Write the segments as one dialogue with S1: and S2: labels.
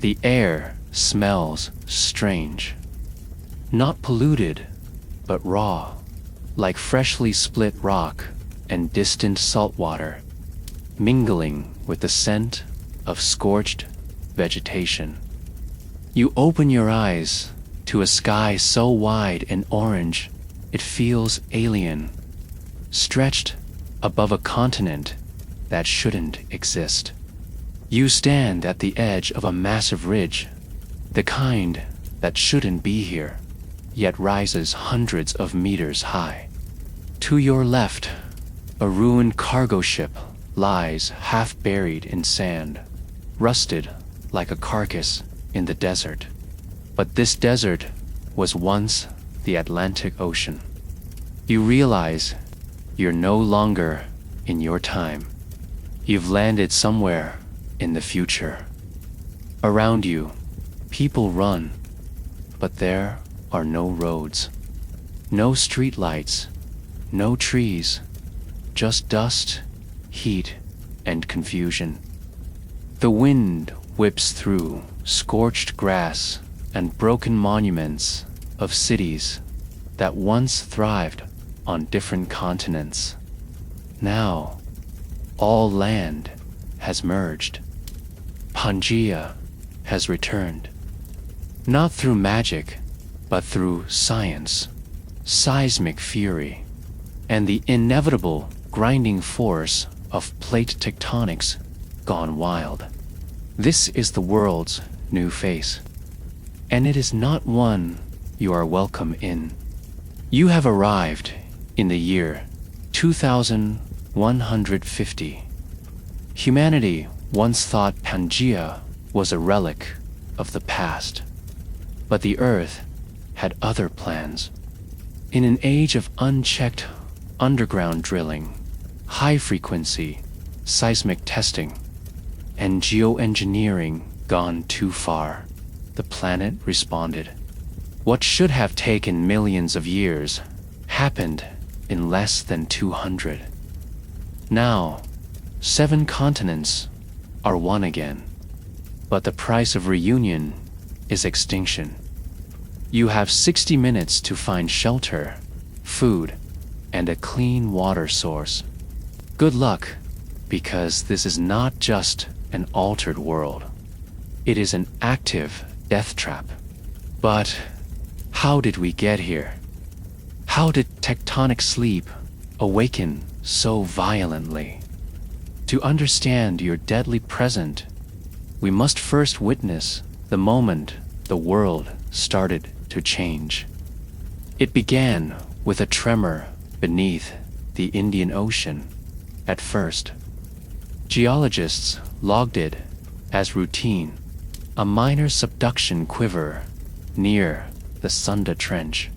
S1: The air smells strange. Not polluted, but raw, like freshly split rock and distant salt water, mingling with the scent of scorched vegetation. You open your eyes to a sky so wide and orange it feels alien, stretched above a continent that shouldn't exist. You stand at the edge of a massive ridge, the kind that shouldn't be here, yet rises hundreds of meters high. To your left, a ruined cargo ship lies half buried in sand, rusted like a carcass in the desert. But this desert was once the Atlantic Ocean. You realize you're no longer in your time. You've landed somewhere in the future. Around you, people run, but there are no roads, no streetlights, no trees, just dust, heat, and confusion. The wind whips through scorched grass and broken monuments of cities that once thrived on different continents. Now, all land has merged. Pangea has returned. Not through magic, but through science, seismic fury, and the inevitable grinding force of plate tectonics gone wild. This is the world's new face, and it is not one you are welcome in. You have arrived in the year 2150. Humanity once thought Pangea was a relic of the past, but the Earth had other plans. In an age of unchecked underground drilling, high-frequency seismic testing, and geoengineering gone too far, the planet responded. What should have taken millions of years happened in less than 200. Now, 7 continents are one again, but the price of reunion is extinction. You have 60 minutes to find shelter, food, and a clean water source. Good luck, because this is not just an altered world. It is an active death trap. But how did we get here? How did tectonic sleep awaken so violently? To understand your deadly present, we must first witness the moment the world started to change. It began with a tremor beneath the Indian Ocean. At first, geologists logged it as routine, a minor subduction quiver near the Sunda Trench.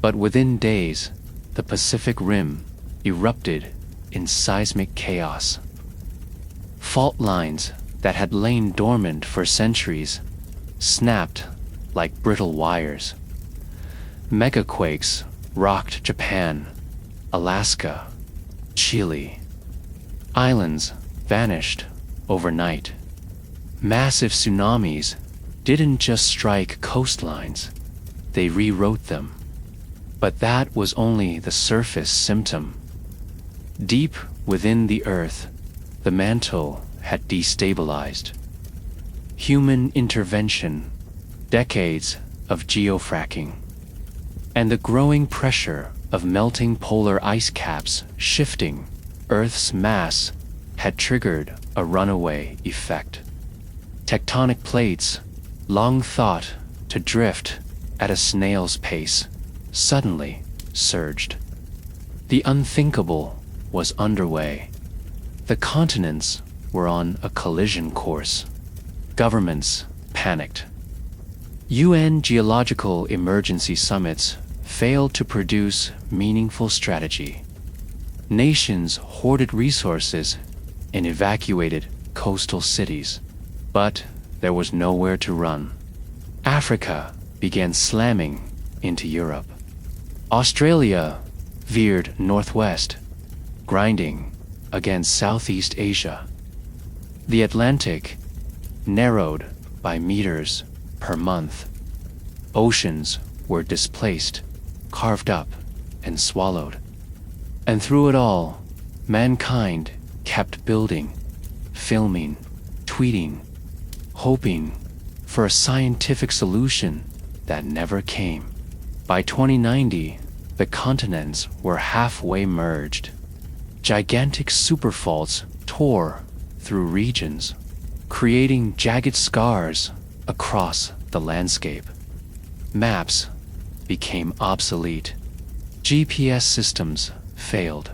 S1: But within days, the Pacific Rim erupted in seismic chaos. Fault lines that had lain dormant for centuries snapped like brittle wires. Megaquakes rocked Japan, Alaska, Chile. Islands vanished overnight. Massive tsunamis didn't just strike coastlines, they rewrote them. But that was only the surface symptom. Deep within the earth, the mantle had destabilized. Human intervention, decades of geofracking, and the growing pressure of melting polar ice caps shifting Earth's mass had triggered a runaway effect. Tectonic plates, long thought to drift at a snail's pace, suddenly surged. The unthinkable was underway. The continents were on a collision course. Governments panicked. UN geological emergency summits failed to produce meaningful strategy. Nations hoarded resources and evacuated coastal cities, but there was nowhere to run. Africa began slamming into Europe. Australia veered northwest, grinding against Southeast Asia. The Atlantic narrowed by meters per month. Oceans were displaced, carved up, and swallowed. And through it all, mankind kept building, filming, tweeting, hoping for a scientific solution that never came. By 2090, the continents were halfway merged. Gigantic superfaults tore through regions, creating jagged scars across the landscape. Maps became obsolete. GPS systems failed.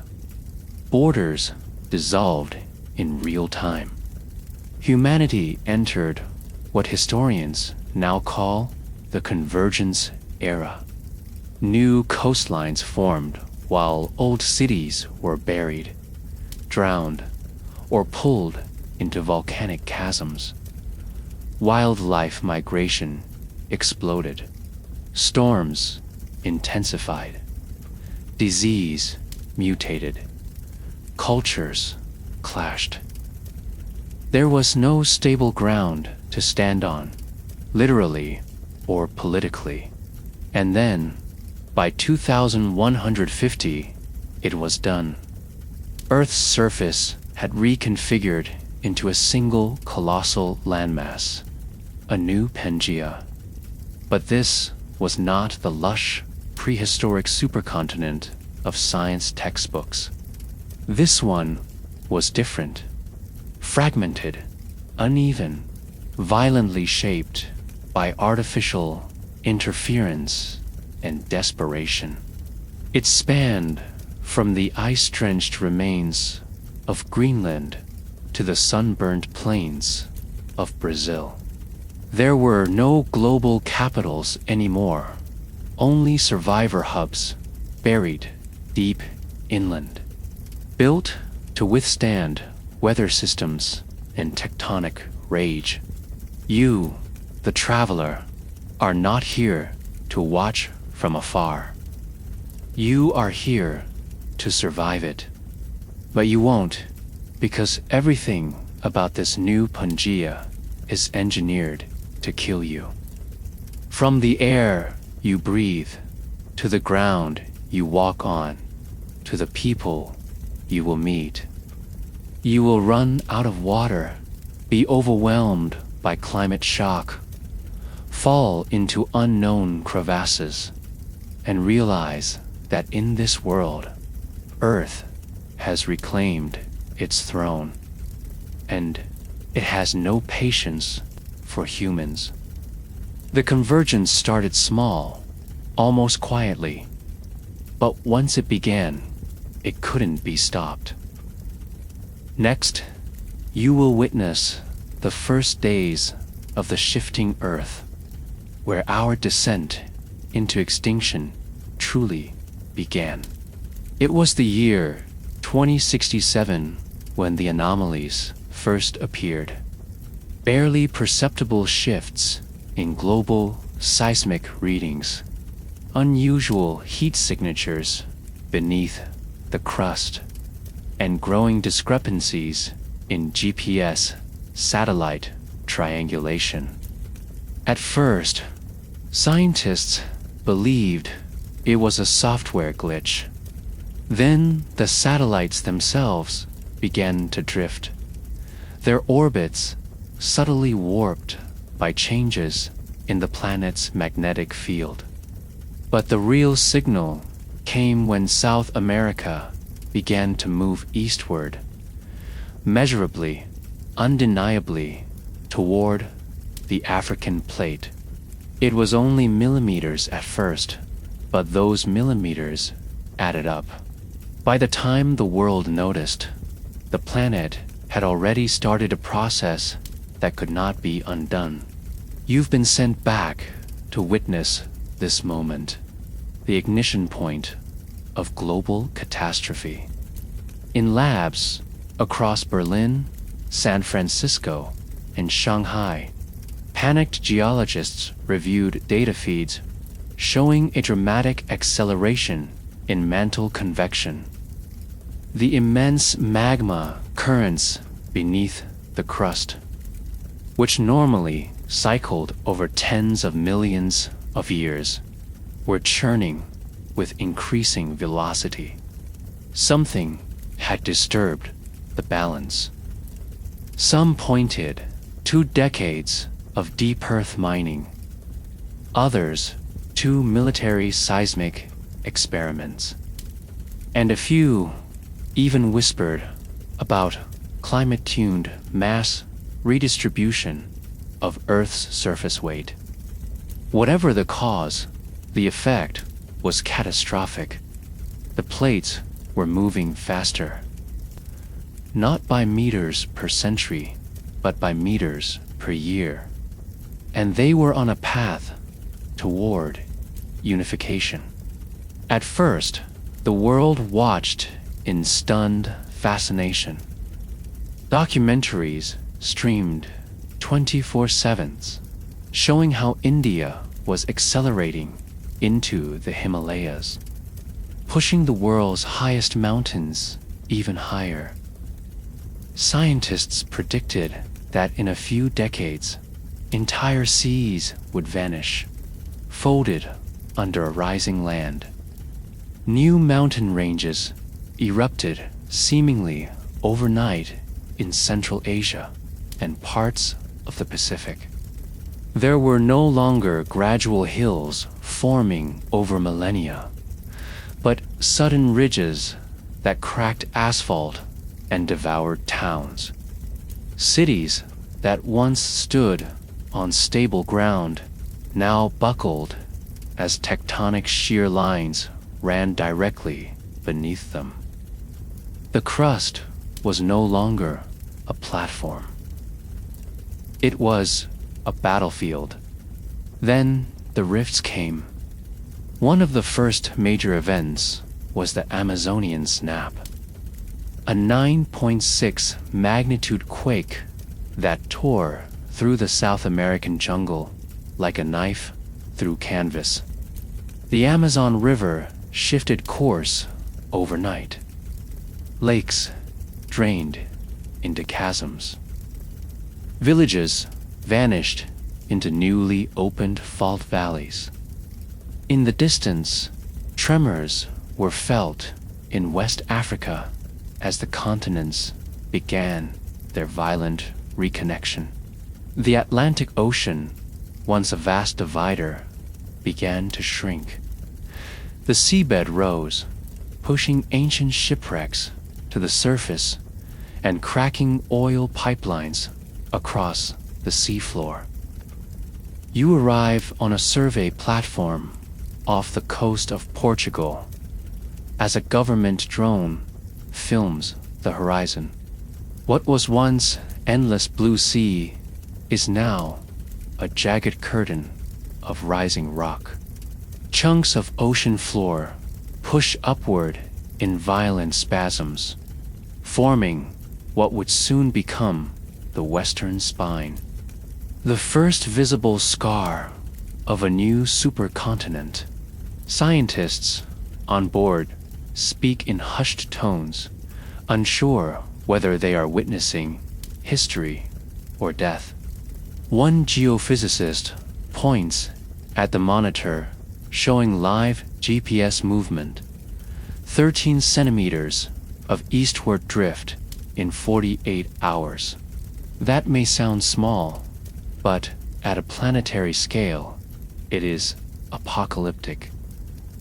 S1: Borders dissolved in real time. Humanity entered what historians now call the convergence era. New coastlines formed while old cities were buried, drowned, or pulled into volcanic chasms. Wildlife migration exploded. Storms intensified. Disease mutated. Cultures clashed. There was no stable ground to stand on, literally or politically. And then, by 2150, it was done. Earth's surface had reconfigured into a single colossal landmass, a new Pangea. But this was not the lush, prehistoric supercontinent of science textbooks. This one was different. Fragmented, uneven, violently shaped by artificial interference and desperation. It spanned from the ice-drenched remains of Greenland to the sunburned plains of Brazil. There were no global capitals anymore, only survivor hubs buried deep inland, built to withstand weather systems and tectonic rage. You, the traveler, are not here to watch from afar. You are here to survive it. But you won't, because everything about this new Pangea is engineered to kill you. From the air you breathe, to the ground you walk on, to the people you will meet. You will run out of water, be overwhelmed by climate shock, fall into unknown crevasses, and realize that in this world, Earth has reclaimed its throne, and it has no patience for humans. The convergence started small, almost quietly, but once it began, it couldn't be stopped. Next, you will witness the first days of the shifting Earth, where our descent into extinction truly began. It was the year 2067 when the anomalies first appeared. Barely perceptible shifts in global seismic readings, unusual heat signatures beneath the crust, and growing discrepancies in GPS satellite triangulation. At first, scientists believed it was a software glitch. Then the satellites themselves began to drift, their orbits subtly warped by changes in the planet's magnetic field. But the real signal came when South America began to move eastward, measurably, undeniably, toward the African plate. It was only millimeters at first, but those millimeters added up. By the time the world noticed, the planet had already started a process that could not be undone. You've been sent back to witness this moment, the ignition point of global catastrophe. In labs across Berlin, San Francisco, and Shanghai, panicked geologists reviewed data feeds showing a dramatic acceleration in mantle convection. The immense magma currents beneath the crust. which normally cycled over tens of millions of years, were churning with increasing velocity. Something had disturbed the balance. Some pointed to decades of deep earth mining, others to military seismic experiments, and a few even whispered about climate-tuned mass redistribution of Earth's surface weight. Whatever the cause, the effect was catastrophic. The plates were moving faster, not by meters per century, but by meters per year, and they were on a path toward unification. At first, the world watched in stunned fascination. Documentaries streamed 24/7, showing how India was accelerating into the Himalayas, pushing the world's highest mountains even higher. Scientists predicted that in a few decades, entire seas would vanish, folded under a rising land. New mountain ranges erupted seemingly overnight in Central Asia and parts of the Pacific. There were no longer gradual hills forming over millennia, but sudden ridges that cracked asphalt and devoured towns. Cities that once stood on stable ground now buckled as tectonic shear lines ran directly beneath them. The crust was no longer a platform. It was a battlefield. Then the rifts came. One of the first major events was the Amazonian snap, a 9.6 magnitude quake that tore through the South American jungle like a knife through canvas. The Amazon River shifted course overnight. Lakes drained into chasms. Villages vanished into newly opened fault valleys. In the distance, tremors were felt in West Africa as the continents began their violent reconnection. The Atlantic Ocean, once a vast divider, began to shrink. The seabed rose, pushing ancient shipwrecks to the surface and cracking oil pipelines across the seafloor. You arrive on a survey platform off the coast of Portugal as a government drone films the horizon. What was once endless blue sea is now a jagged curtain of rising rock. Chunks of ocean floor push upward in violent spasms, forming what would soon become the western spine. The first visible scar of a new supercontinent. Scientists on board speak in hushed tones, unsure whether they are witnessing history or death. One geophysicist points at the monitor showing live GPS movement, 13 centimeters of eastward drift in 48 hours. That may sound small, but at a planetary scale, it is apocalyptic.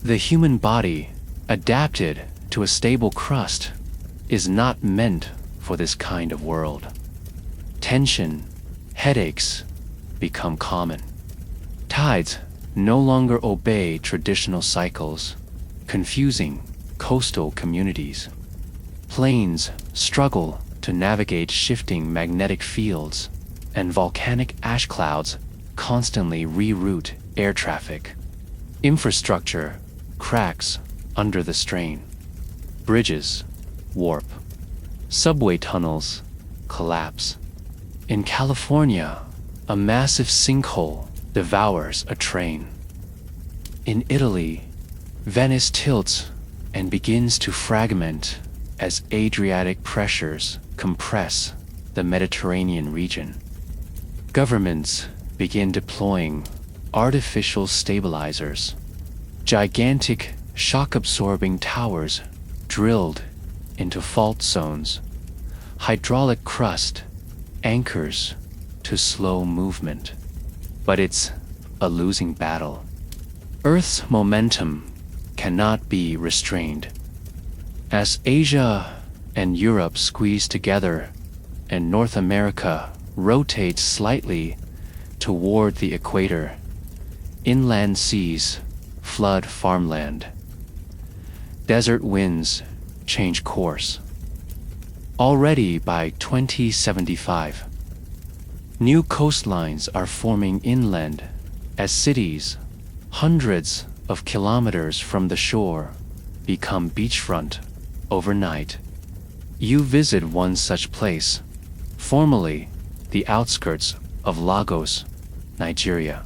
S1: The human body, adapted to a stable crust, is not meant for this kind of world. Tension, headaches become common. Tides no longer obey traditional cycles, confusing coastal communities. Planes struggle to navigate shifting magnetic fields, and volcanic ash clouds constantly reroute air traffic. Infrastructure cracks under the strain. Bridges warp. Subway tunnels collapse. In California, a massive sinkhole devours a train. In Italy, Venice tilts and begins to fragment as Adriatic pressures compress the Mediterranean region. Governments begin deploying artificial stabilizers, gigantic shock-absorbing towers drilled into fault zones, hydraulic crust anchors to slow movement. But it's a losing battle. Earth's momentum cannot be restrained. As Asia and Europe squeeze together and North America rotates slightly toward the equator, inland seas flood farmland. Desert winds change course. Already by 2075, new coastlines are forming inland as cities hundreds of kilometers from the shore become beachfront overnight. You visit one such place, formerly the outskirts of Lagos, Nigeria.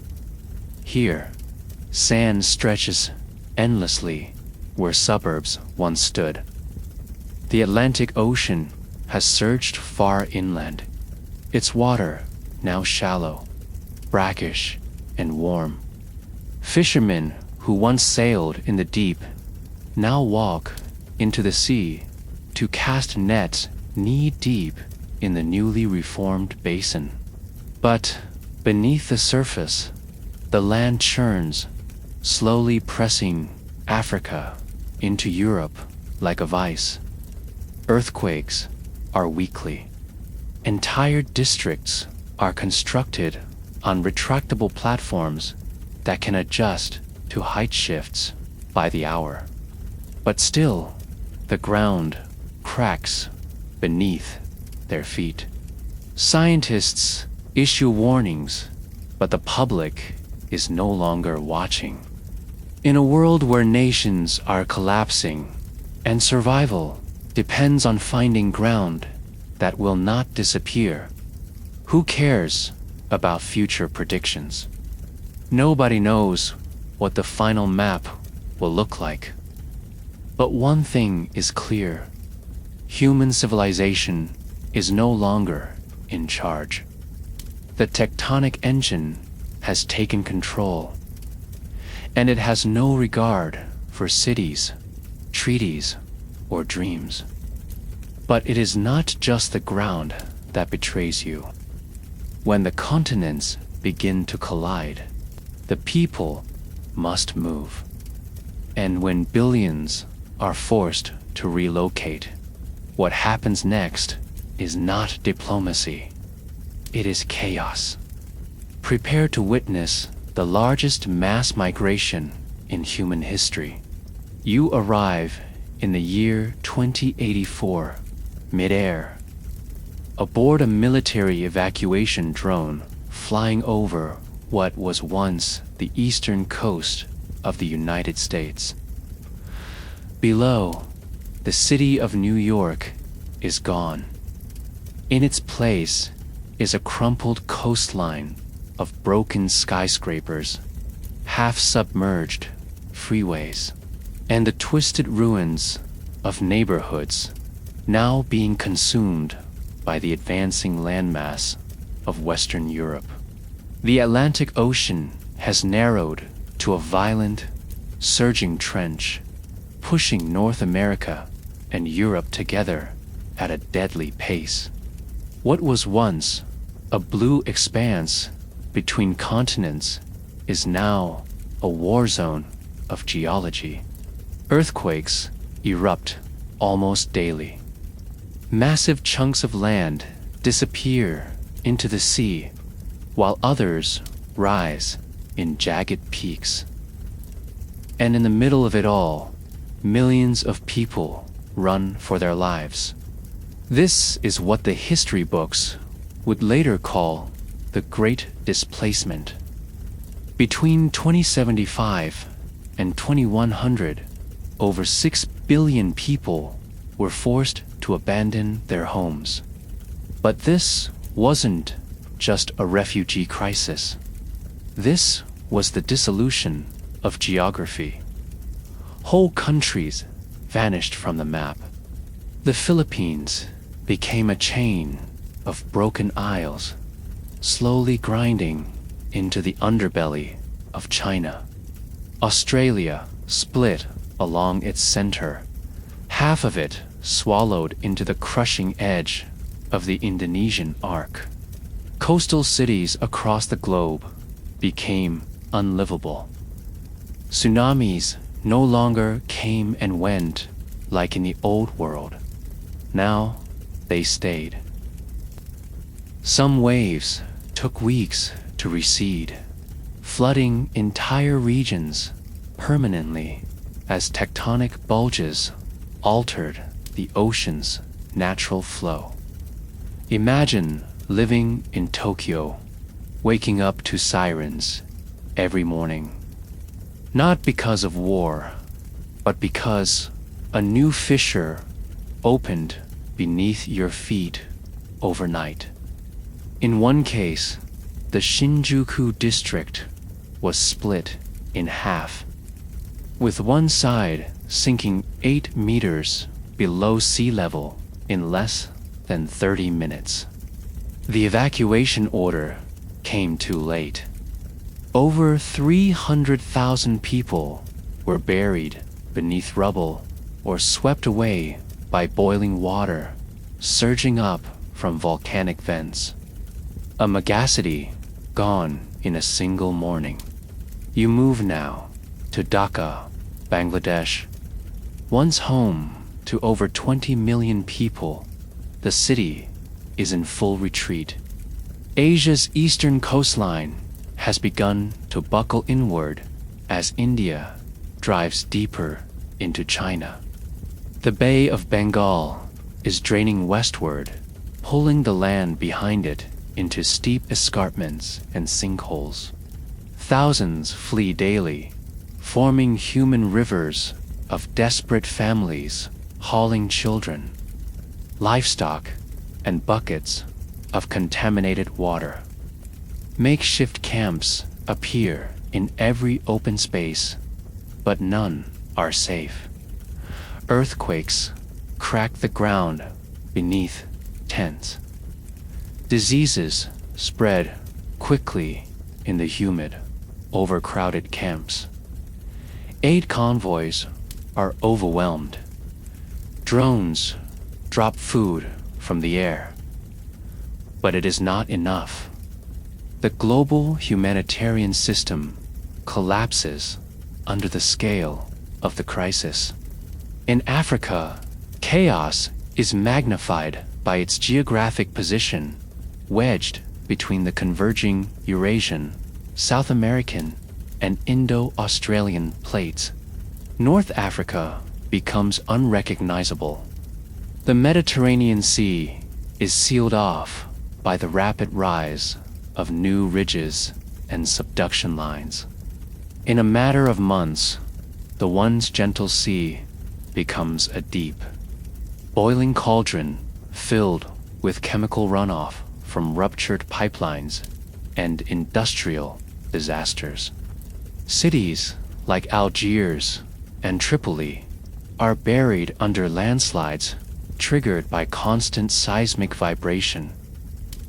S1: Here, sand stretches endlessly where suburbs once stood. The Atlantic Ocean has surged far inland, its water now shallow, brackish, and warm. Fishermen who once sailed in the deep now walk into the sea to cast nets knee-deep in the newly reformed basin. But beneath the surface, the land churns, slowly pressing Africa into Europe like a vice. Earthquakes are weekly. Entire districts are constructed on retractable platforms that can adjust to height shifts by the hour. But still, the ground cracks beneath their feet. Scientists issue warnings, but the public is no longer watching. In a world where nations are collapsing and survival depends on finding ground that will not disappear, who cares about future predictions? Nobody knows what the final map will look like. But one thing is clear: human civilization is no longer in charge. The tectonic engine has taken control, and it has no regard for cities, treaties, or dreams. But it is not just the ground that betrays you. When the continents begin to collide, the people must move. And when billions are forced to relocate, what happens next is not diplomacy. It is chaos. Prepare to witness the largest mass migration in human history. You arrive in the year 2084, mid-air, aboard a military evacuation drone flying over what was once the eastern coast of the United States. Below, the city of New York is gone. In its place is a crumpled coastline of broken skyscrapers, half-submerged freeways, and the twisted ruins of neighborhoods now being consumed by the advancing landmass of Western Europe. The Atlantic Ocean has narrowed to a violent, surging trench, pushing North America and Europe together at a deadly pace. What was once a blue expanse between continents is now a war zone of geology. Earthquakes erupt almost daily. Massive chunks of land disappear into the sea, while others rise in jagged peaks. And in the middle of it all, millions of people run for their lives. This is what the history books would later call the Great Displacement. Between 2075 and 2100, over 6 billion people were forced to abandon their homes. But this wasn't just a refugee crisis. This was the dissolution of geography. Whole countries vanished from the map. The Philippines became a chain of broken isles. slowly grinding into the underbelly of China. Australia split along its center, half of it swallowed into the crushing edge of the Indonesian arc. Coastal cities across the globe became unlivable. Tsunamis no longer came and went like in the old world. Now they stayed. Some waves took weeks to recede, flooding entire regions permanently as tectonic bulges altered the ocean's natural flow. Imagine living in Tokyo, waking up to sirens every morning. Not because of war, but because a new fissure opened beneath your feet overnight. In one case, the Shinjuku district was split in half, with one side sinking 8 meters below sea level in less than 30 minutes. The evacuation order came too late. Over 300,000 people were buried beneath rubble or swept away by boiling water surging up from volcanic vents. A megacity gone in a single morning. You move now to Dhaka, Bangladesh. Once home to over 20 million people, the city is in full retreat. Asia's eastern coastline has begun to buckle inward as India drives deeper into China. The Bay of Bengal is draining westward, pulling the land behind it into steep escarpments and sinkholes. Thousands flee daily, forming human rivers of desperate families hauling children, livestock, and buckets of contaminated water. Makeshift camps appear in every open space, but none are safe. Earthquakes crack the ground beneath tents. Diseases spread quickly in the humid, overcrowded camps. Aid convoys are overwhelmed. Drones drop food from the air. But it is not enough. The global humanitarian system collapses under the scale of the crisis. In Africa, chaos is magnified by its geographic position, wedged between the converging Eurasian, South American, and Indo-Australian plates. North Africa becomes unrecognizable. The Mediterranean Sea is sealed off by the rapid rise of new ridges and subduction lines. In a matter of months, the once gentle sea becomes a deep, boiling cauldron filled with chemical runoff from ruptured pipelines and industrial disasters. Cities like Algiers and Tripoli are buried under landslides triggered by constant seismic vibration.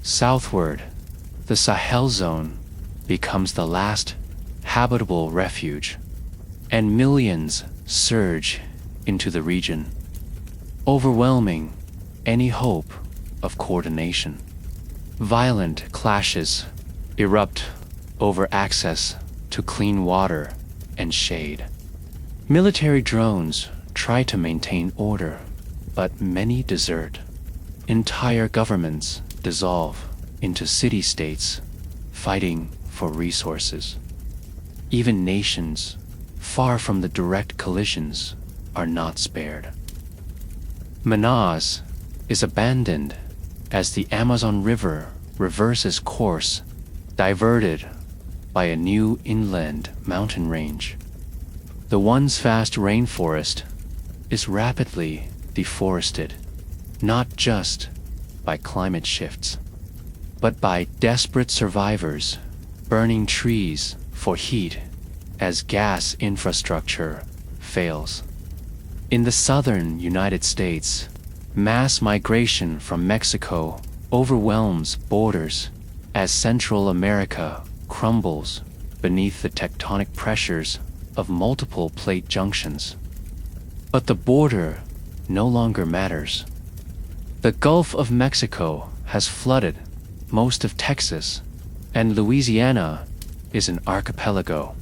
S1: Southward, the Sahel zone becomes the last habitable refuge, and millions surge into the region, overwhelming any hope of coordination. Violent clashes erupt over access to clean water and shade. Military drones try to maintain order, but many desert. Entire governments dissolve into city-states fighting for resources. Even nations, far from the direct collisions, are not spared. Manaus is abandoned as the Amazon River reverses course, diverted by a new inland mountain range. The once vast rainforest is rapidly deforested, not just by climate shifts, but by desperate survivors burning trees for heat as gas infrastructure fails. In the southern United States, mass migration from Mexico overwhelms borders, as Central America crumbles beneath the tectonic pressures of multiple plate junctions. But the border no longer matters. The Gulf of Mexico has flooded most of Texas, and Louisiana is an archipelago.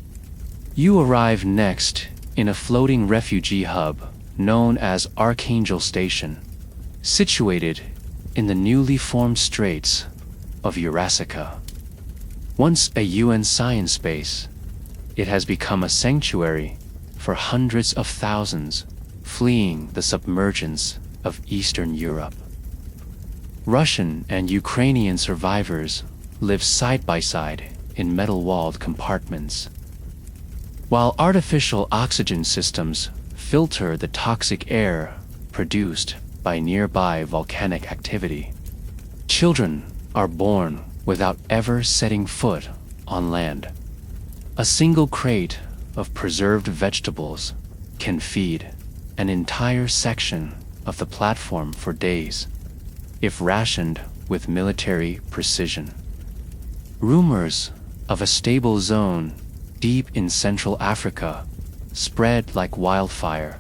S1: You arrive next in a floating refugee hub known as Archangel Station, situated in the newly formed Straits of Eurasica. Once a UN science base, it has become a sanctuary for hundreds of thousands fleeing the submergence of Eastern Europe. Russian and Ukrainian survivors live side by side in metal-walled compartments, while artificial oxygen systems filter the toxic air produced by nearby volcanic activity. Children are born without ever setting foot on land. A single crate of preserved vegetables can feed an entire section of the platform for days, if rationed with military precision. Rumors of a stable zone deep in Central Africa spread like wildfire,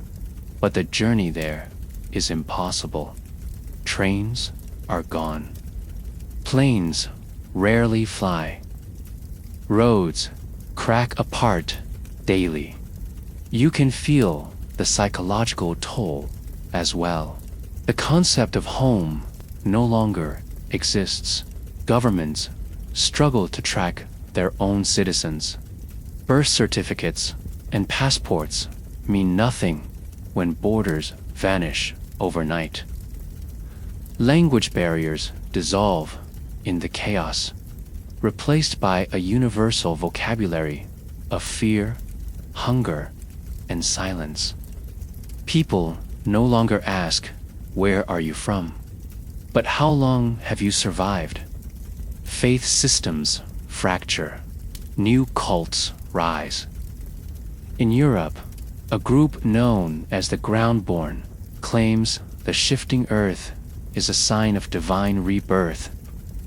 S1: but the journey there is impossible. Trains are gone. Planes rarely fly. Roads crack apart daily. You can feel the psychological toll as well. The concept of home no longer exists. Governments struggle to track their own citizens. Birth certificates and passports mean nothing when borders vanish overnight. Language barriers dissolve in the chaos, replaced by a universal vocabulary of fear, hunger, and silence. People no longer ask, "Where are you from?" but "How long have you survived?" Faith systems fracture. New cults rise. In Europe, a group known as the Groundborn claims the shifting earth is a sign of divine rebirth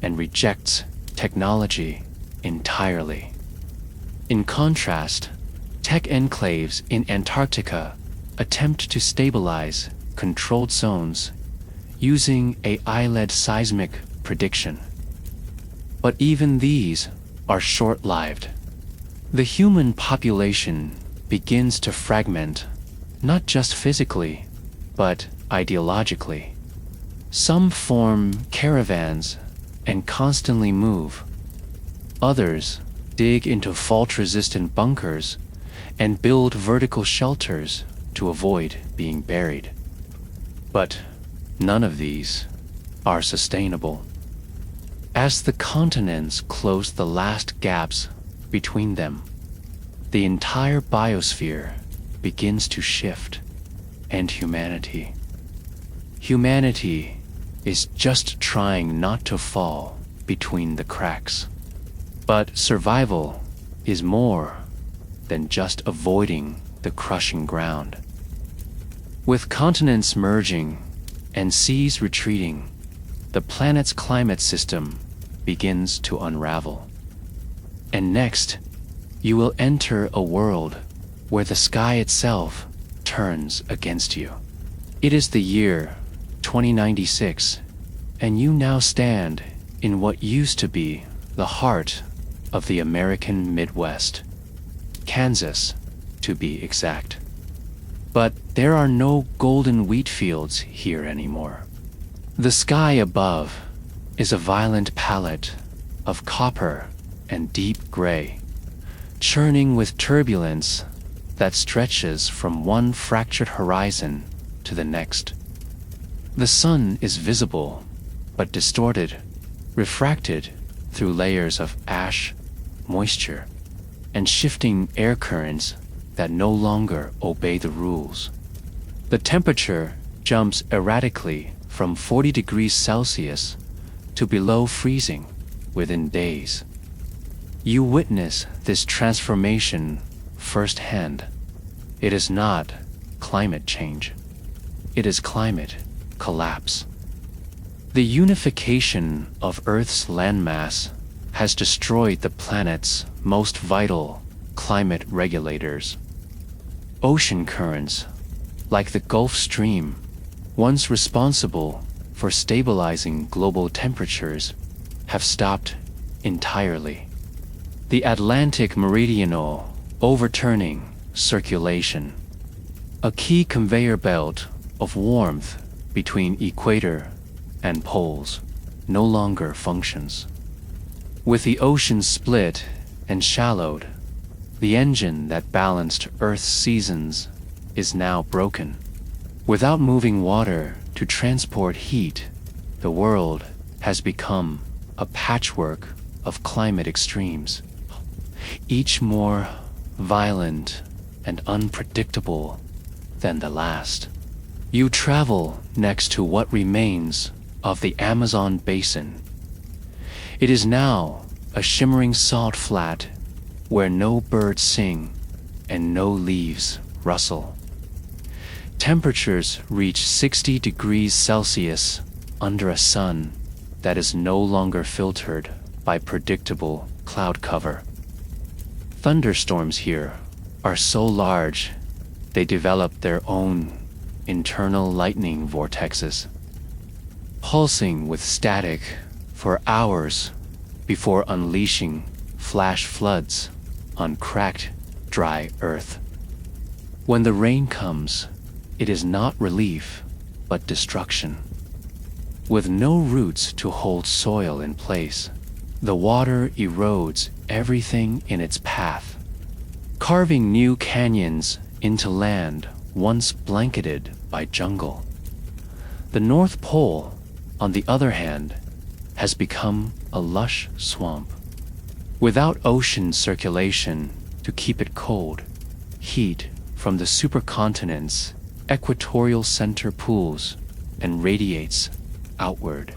S1: and rejects technology entirely. In contrast, tech enclaves in Antarctica attempt to stabilize controlled zones using AI-led seismic prediction. But even these are short-lived. The human population begins to fragment, not just physically, but ideologically. Some form caravans and constantly move. Others dig into fault-resistant bunkers and build vertical shelters to avoid being buried. But none of these are sustainable. As the continents close the last gaps between them, the entire biosphere begins to shift, and humanity is just trying not to fall between the cracks. But survival is more than just avoiding the crushing ground. With continents merging and seas retreating, the planet's climate system begins to unravel. And next, you will enter a world where the sky itself turns against you. It is the year 2096, and you now stand in what used to be the heart of the American Midwest, Kansas, to be exact. But there are no golden wheat fields here anymore. The sky above is a violent palette of copper and deep gray, churning with turbulence that stretches from one fractured horizon to the next. The sun is visible, but distorted, refracted through layers of ash, moisture, and shifting air currents that no longer obey the rules. The temperature jumps erratically from 40 degrees Celsius to below freezing within days. You witness this transformation firsthand. It is not climate change. It is climate collapse. The unification of Earth's landmass has destroyed the planet's most vital climate regulators. Ocean currents, like the Gulf Stream, once responsible for stabilizing global temperatures, have stopped entirely. The Atlantic Meridional overturning circulation, a key conveyor belt of warmth between equator and poles, no longer functions. With the oceans split and shallowed, the engine that balanced Earth's seasons is now broken. Without moving water to transport heat, the world has become a patchwork of climate extremes, each more violent and unpredictable than the last. You travel next to what remains of the Amazon basin. It is now a shimmering salt flat where no birds sing and no leaves rustle. Temperatures reach 60 degrees Celsius under a sun that is no longer filtered by predictable cloud cover. Thunderstorms here are so large they develop their own internal lightning vortexes, pulsing with static for hours before unleashing flash floods on cracked, dry earth. When the rain comes, it is not relief, but destruction. With no roots to hold soil in place, the water erodes everything in its path, carving new canyons into land once blanketed by jungle. The North Pole, on the other hand, has become a lush swamp. Without ocean circulation to keep it cold, heat from the supercontinent's equatorial center pools and radiates outward.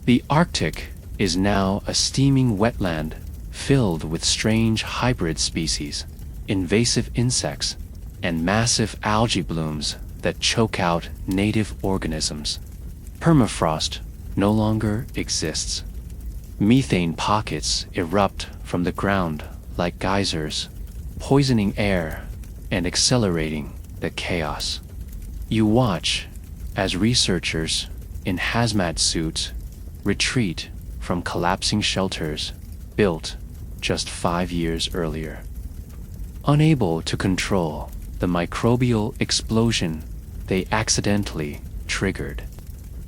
S1: The Arctic is now a steaming wetland filled with strange hybrid species, invasive insects, and massive algae blooms that choke out native organisms. Permafrost no longer exists. Methane pockets erupt from the ground like geysers, poisoning air and accelerating the chaos. You watch as researchers in hazmat suits retreat from collapsing shelters built just 5 years earlier. Unable to control the microbial explosion they accidentally triggered.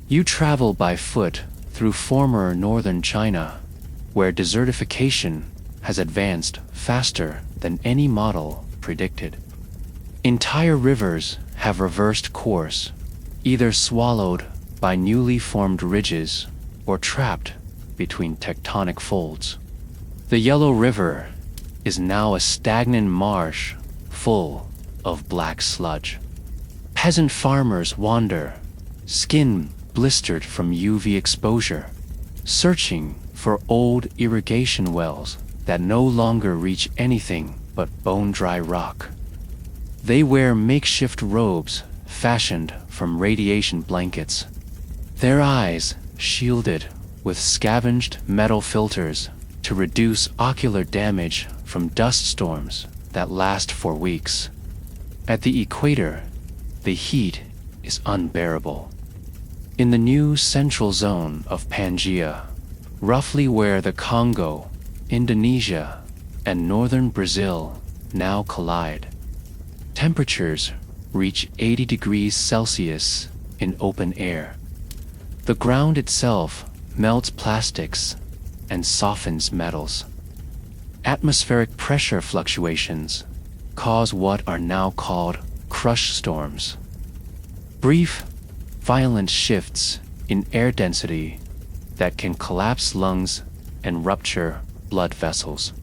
S1: You travel by foot through former northern China, where desertification has advanced faster than any model predicted. Entire rivers have reversed course, either swallowed by newly formed ridges or trapped between tectonic folds. The Yellow River is now a stagnant marsh full of black sludge. Peasant farmers wander, skin blistered from UV exposure, searching for old irrigation wells that no longer reach anything but bone-dry rock. They wear makeshift robes fashioned from radiation blankets, their eyes shielded with scavenged metal filters to reduce ocular damage from dust storms that last for weeks. At the equator, the heat is unbearable. In the new central zone of Pangea, roughly where the Congo, Indonesia, and northern Brazil now collide, temperatures reach 80 degrees Celsius in open air. The ground itself melts plastics and softens metals. Atmospheric pressure fluctuations cause what are now called crush storms. Brief, violent shifts in air density that can collapse lungs and rupture blood vessels.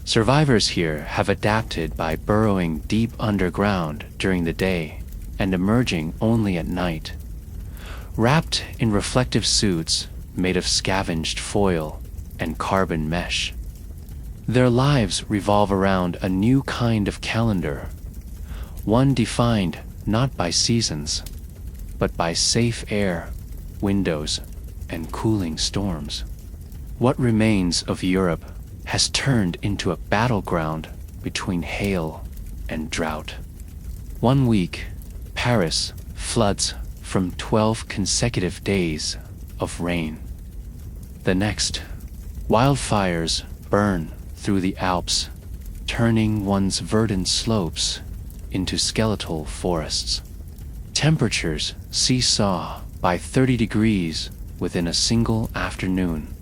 S1: Survivors here have adapted by burrowing deep underground during the day and emerging only at night. Wrapped in reflective suits made of scavenged foil and carbon mesh. Their lives revolve around a new kind of calendar, one defined not by seasons, but by safe air, windows, and cooling storms. What remains of Europe has turned into a battleground between hail and drought. 1 week, Paris floods from 12 consecutive days of rain. The next, wildfires burn through the Alps, turning one's verdant slopes into skeletal forests. Temperatures seesaw by 30 degrees within a single afternoon.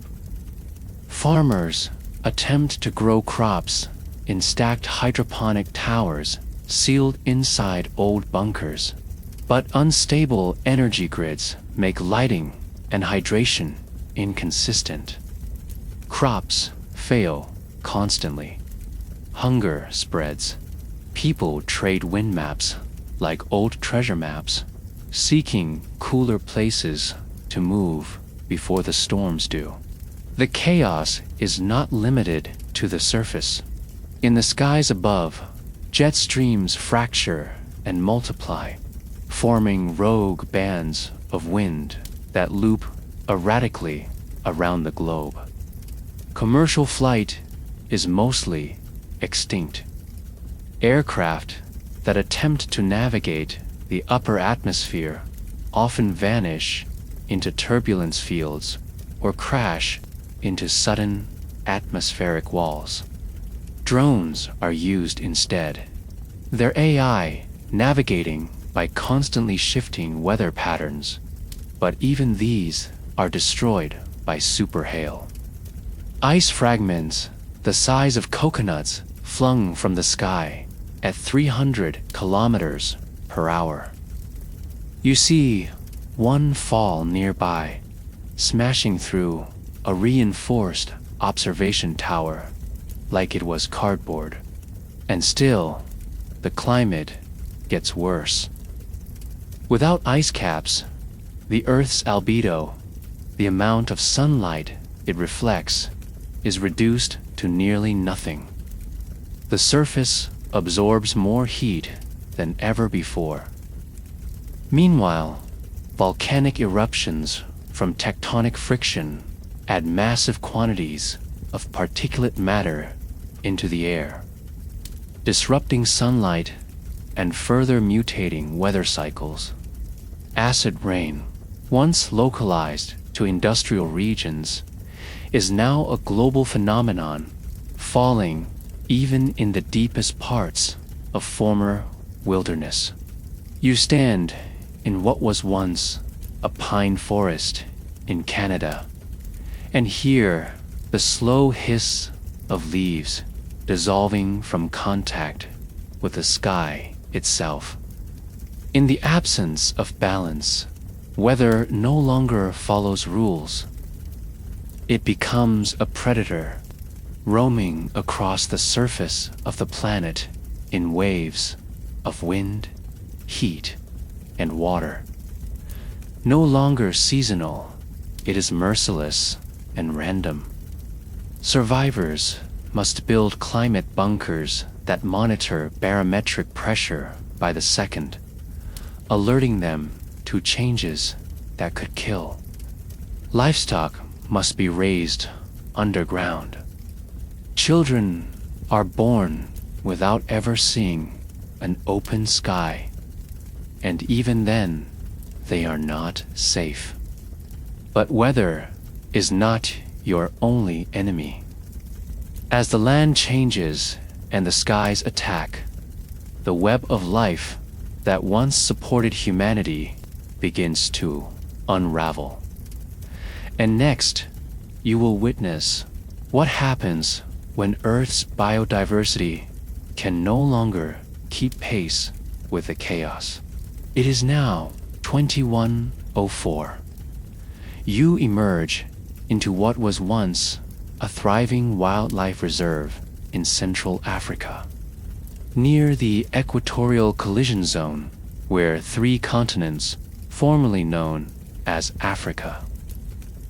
S1: Farmers attempt to grow crops in stacked hydroponic towers sealed inside old bunkers, but unstable energy grids make lighting and hydration inconsistent. Crops fail constantly. Hunger spreads. People trade wind maps like old treasure maps, seeking cooler places to move before the storms do. The chaos is not limited to the surface. In the skies above, jet streams fracture and multiply, forming rogue bands of wind that loop erratically around the globe. Commercial flight is mostly extinct. Aircraft that attempt to navigate the upper atmosphere often vanish into turbulence fields or crash into sudden atmospheric walls. Drones are used instead, their AI navigating by constantly shifting weather patterns, but even these are destroyed by super hail. Ice fragments the size of coconuts flung from the sky at 300 kilometers per hour. You see one fall nearby, smashing through a reinforced observation tower like it was cardboard. And still, the climate gets worse. Without ice caps, the Earth's albedo, the amount of sunlight it reflects, is reduced to nearly nothing. The surface absorbs more heat than ever before. Meanwhile, volcanic eruptions from tectonic friction add massive quantities of particulate matter into the air, disrupting sunlight and further mutating weather cycles. Acid rain, once localized to industrial regions, is now a global phenomenon, falling even in the deepest parts of former wilderness. You stand in what was once a pine forest in Canada, and hear the slow hiss of leaves dissolving from contact with the sky itself. In the absence of balance, weather no longer follows rules. It becomes a predator, roaming across the surface of the planet in waves of wind, heat, and water. No longer seasonal, it is merciless and random. Survivors must build climate bunkers that monitor barometric pressure by the second, alerting them to changes that could kill. Livestock must be raised underground. Children are born without ever seeing an open sky, and even then, they are not safe. But weather is not your only enemy. As the land changes and the skies attack, the web of life that once supported humanity begins to unravel. And next, you will witness what happens when Earth's biodiversity can no longer keep pace with the chaos. It is now 2104. You emerge into what was once a thriving wildlife reserve in Central Africa, near the equatorial collision zone where 3 continents, formerly known as Africa,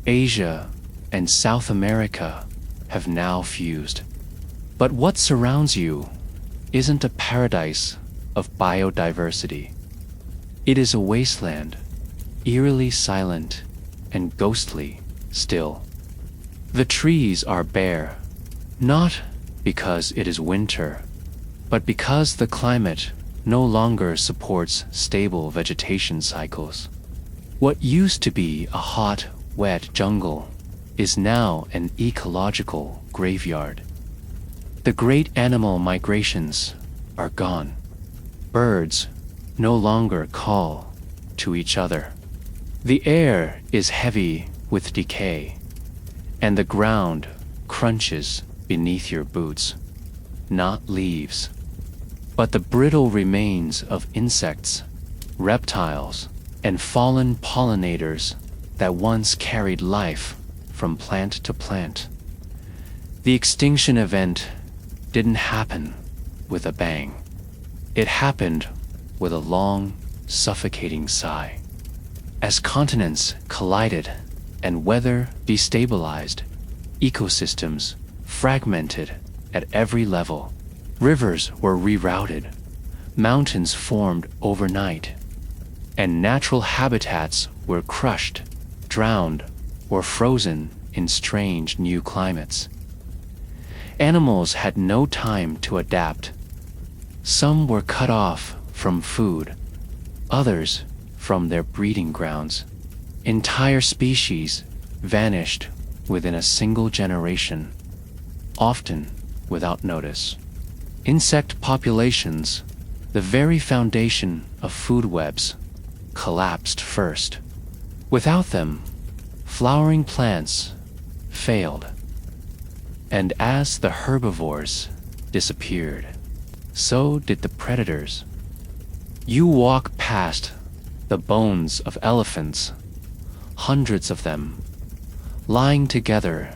S1: Asia, and South America, have now fused. But what surrounds you isn't a paradise of biodiversity. It is a wasteland, eerily silent and ghostly still. The trees are bare, not because it is winter, but because the climate no longer supports stable vegetation cycles. What used to be a hot, wet jungle is now an ecological graveyard. The great animal migrations are gone. Birds no longer call to each other. The air is heavy with decay, and the ground crunches beneath your boots. Not leaves, but the brittle remains of insects, reptiles, and fallen pollinators that once carried life from plant to plant. The extinction event didn't happen with a bang. It happened with a long, suffocating sigh. As continents collided and weather destabilized, ecosystems fragmented at every level. Rivers were rerouted, mountains formed overnight, and natural habitats were crushed, drowned, or frozen in strange new climates. Animals had no time to adapt. Some were cut off from food, others from their breeding grounds. Entire species vanished within a single generation, often without notice. Insect populations, the very foundation of food webs, collapsed first. Without them, flowering plants failed. And as the herbivores disappeared, so did the predators. You walk past the bones of elephants, hundreds of them, lying together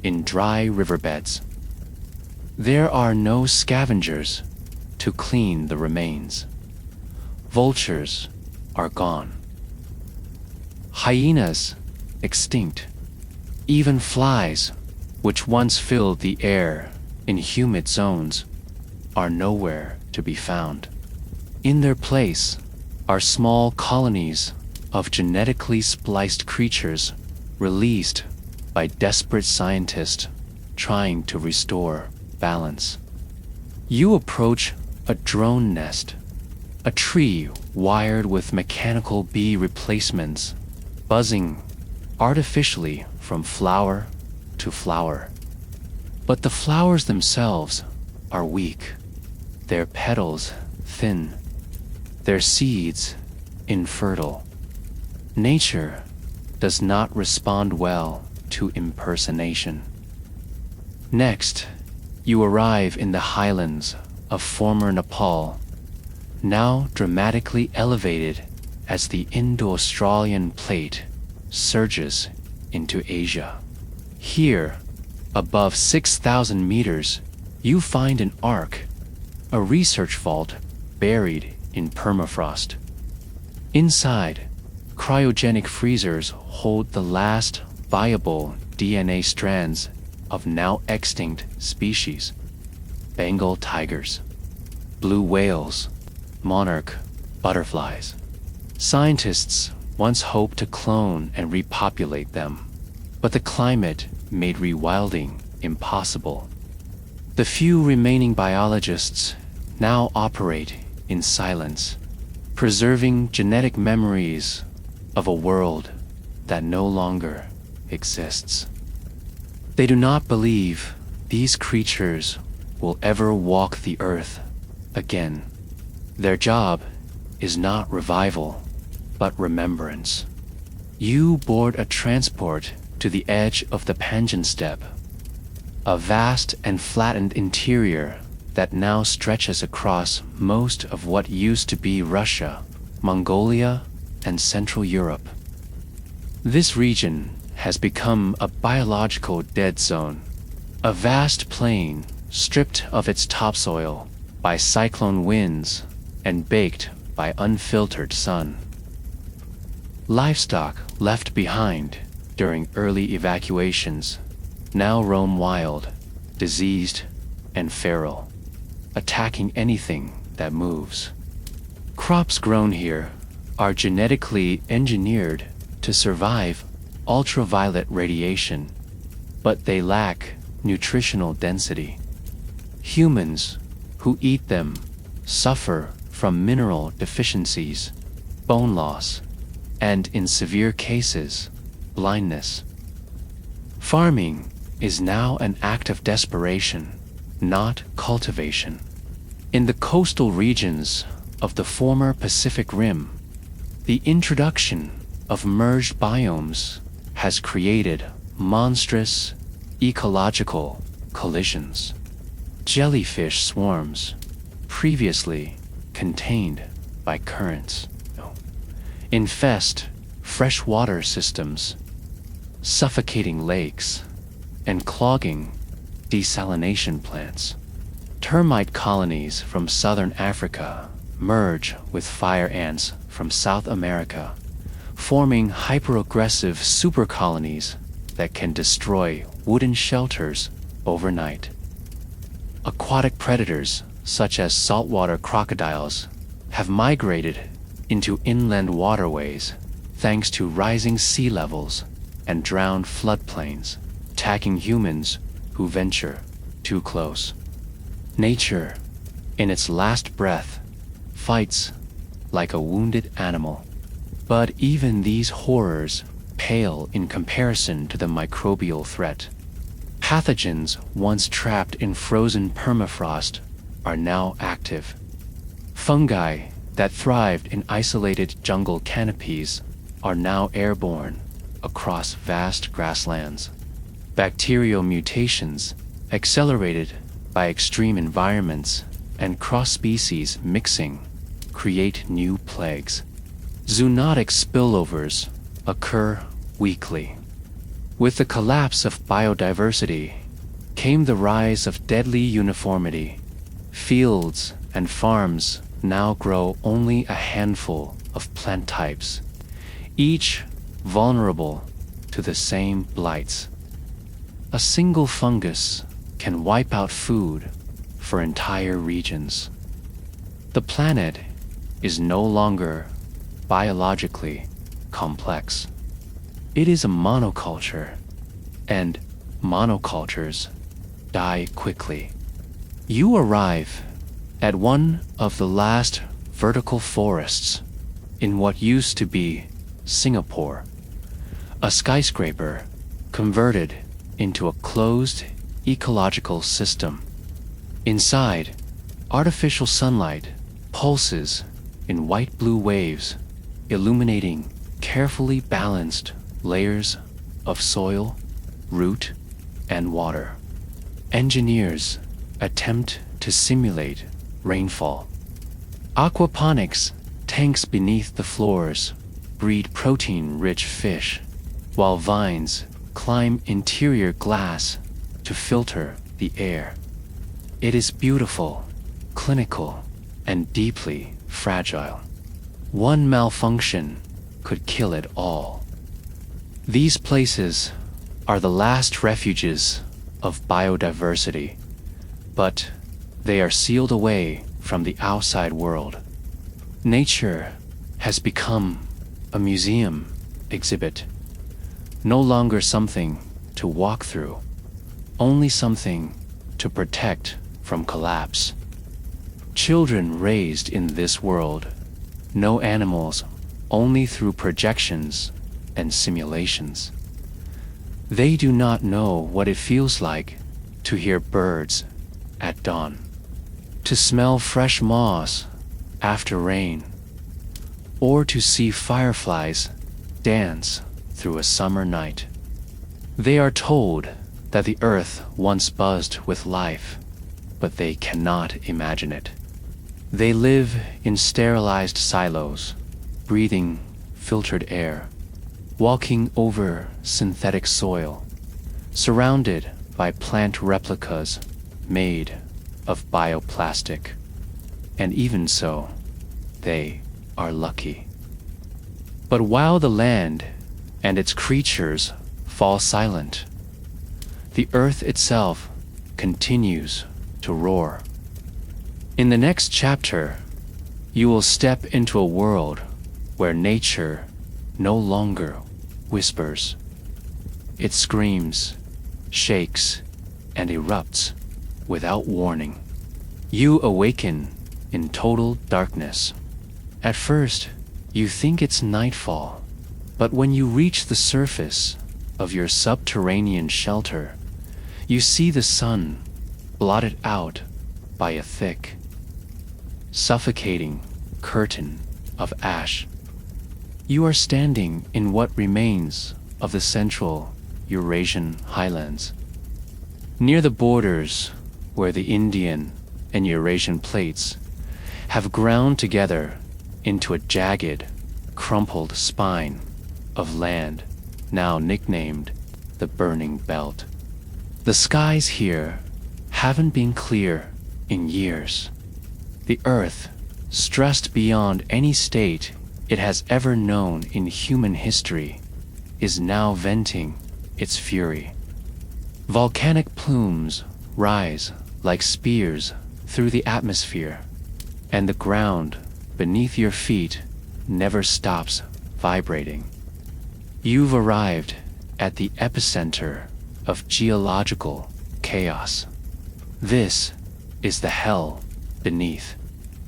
S1: in dry riverbeds. There are no scavengers to clean the remains. Vultures are gone. Hyenas extinct. Even flies, which once filled the air in humid zones, are nowhere to be found. In their place are small colonies of genetically spliced creatures released by desperate scientists trying to restore balance. You approach a drone nest, a tree wired with mechanical bee replacements, buzzing artificially from flower to flower. But the flowers themselves are weak, their petals thin, their seeds infertile. Nature does not respond well to impersonation. Next, you arrive in the highlands of former Nepal, now dramatically elevated as the Indo-Australian plate surges into Asia. Here, above 6,000 meters, you find an ark, a research vault buried in permafrost. Inside, cryogenic freezers hold the last viable DNA strands of now extinct species: Bengal tigers, blue whales, monarch butterflies. Scientists once hoped to clone and repopulate them, but the climate made rewilding impossible. The few remaining biologists now operate in silence, preserving genetic memories of a world that no longer exists. They do not believe these creatures will ever walk the earth again. Their job is not revival, but remembrance. You board a transport to the edge of the Pangea steppe, a vast and flattened interior that now stretches across most of what used to be Russia, Mongolia, and Central Europe. This region has become a biological dead zone, a vast plain stripped of its topsoil by cyclone winds and baked by unfiltered sun. Livestock left behind during early evacuations now roam wild, diseased, and feral, attacking anything that moves. Crops grown here are genetically engineered to survive ultraviolet radiation, but they lack nutritional density. Humans who eat them suffer from mineral deficiencies, bone loss, and in severe cases, blindness. Farming is now an act of desperation, not cultivation. In the coastal regions of the former Pacific Rim, the introduction of merged biomes has created monstrous ecological collisions. Jellyfish swarms, previously contained by currents, infest freshwater systems, suffocating lakes and clogging desalination plants. Termite colonies from southern Africa merge with fire ants from South America, forming hyper-aggressive supercolonies that can destroy wooden shelters overnight. Aquatic predators such as saltwater crocodiles have migrated into inland waterways thanks to rising sea levels and drowned floodplains, attacking humans who venture too close. Nature, in its last breath, fights like a wounded animal. But even these horrors pale in comparison to the microbial threat. Pathogens once trapped in frozen permafrost are now active. Fungi that thrived in isolated jungle canopies are now airborne across vast grasslands. Bacterial mutations, accelerated by extreme environments and cross-species mixing, create new plagues. Zoonotic spillovers occur weekly. With the collapse of biodiversity came the rise of deadly uniformity. Fields and farms now grow only a handful of plant types, each vulnerable to the same blights. A single fungus can wipe out food for entire regions. The planet is no longer biologically complex. It is a monoculture, and monocultures die quickly. You arrive at one of the last vertical forests in what used to be Singapore, a skyscraper converted into a closed ecological system. Inside, artificial sunlight pulses in white-blue waves, illuminating carefully balanced layers of soil, root, and water. Engineers attempt to simulate rainfall. Aquaponics tanks beneath the floors breed protein-rich fish, while vines climb interior glass to filter the air. It is beautiful, clinical, and deeply fragile. One malfunction could kill it all. These places are the last refuges of biodiversity, but they are sealed away from the outside world. Nature has become a museum exhibit, no longer something to walk through, only something to protect from collapse. Children raised in this world know animals only through projections and simulations. They do not know what it feels like to hear birds at dawn, to smell fresh moss after rain, or to see fireflies dance through a summer night. They are told that the earth once buzzed with life, but they cannot imagine it. They live in sterilized silos, breathing filtered air, walking over synthetic soil, surrounded by plant replicas made of bioplastic. And even so, they are lucky. But while the land and its creatures fall silent, the earth itself continues to roar. In the next chapter, you will step into a world where nature no longer whispers. It screams, shakes, and erupts without warning. You awaken in total darkness. At first, you think it's nightfall, but when you reach the surface of your subterranean shelter, you see the sun blotted out by a thick, suffocating curtain of ash. You are standing in what remains of the central Eurasian highlands, near the borders where the Indian and Eurasian plates have ground together into a jagged, crumpled spine of land now nicknamed the Burning Belt. The skies here haven't been clear in years. The Earth, stressed beyond any state it has ever known in human history, is now venting its fury. Volcanic plumes rise like spears through the atmosphere, and the ground beneath your feet never stops vibrating. You've arrived at the epicenter of geological chaos. This is the hell beneath.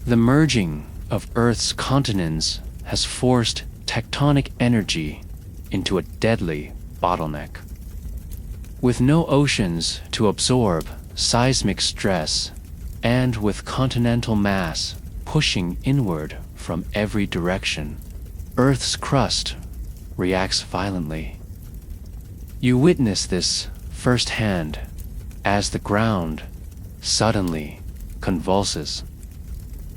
S1: The merging of Earth's continents has forced tectonic energy into a deadly bottleneck. With no oceans to absorb seismic stress, and with continental mass pushing inward from every direction, Earth's crust reacts violently. You witness this firsthand as the ground suddenly convulses.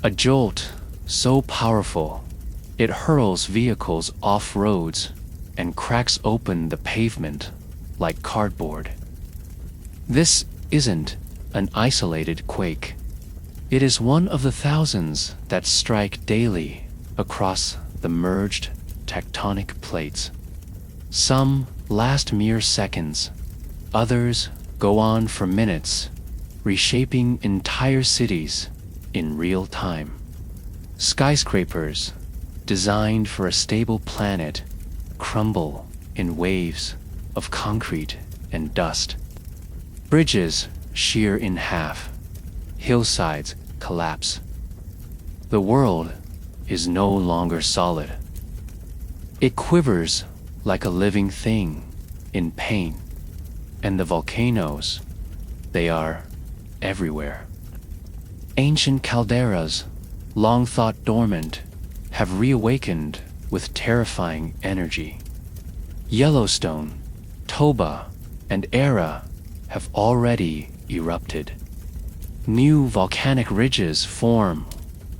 S1: A jolt so powerful it hurls vehicles off roads and cracks open the pavement like cardboard. This isn't an isolated quake. It is one of the thousands that strike daily across the merged tectonic plates. Some last mere seconds, others go on for minutes, reshaping entire cities in real time. Skyscrapers, designed for a stable planet, crumble in waves of concrete and dust. Bridges shear in half, hillsides collapse. The world is no longer solid. It quivers like a living thing in pain, and the volcanoes, they are everywhere. Ancient calderas, long thought dormant, have reawakened with terrifying energy. Yellowstone, Toba, and Era have already erupted. New volcanic ridges form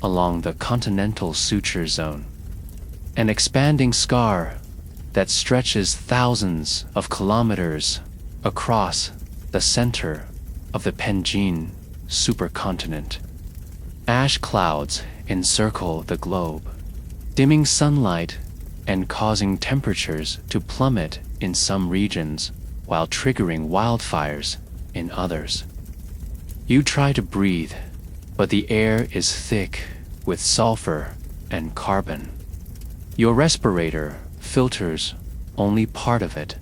S1: along the continental suture zone, an expanding scar that stretches thousands of kilometers across the center of the Pangea supercontinent. Ash clouds encircle the globe, dimming sunlight and causing temperatures to plummet in some regions while triggering wildfires in others. You try to breathe, but the air is thick with sulfur and carbon. Your respirator filters only part of it.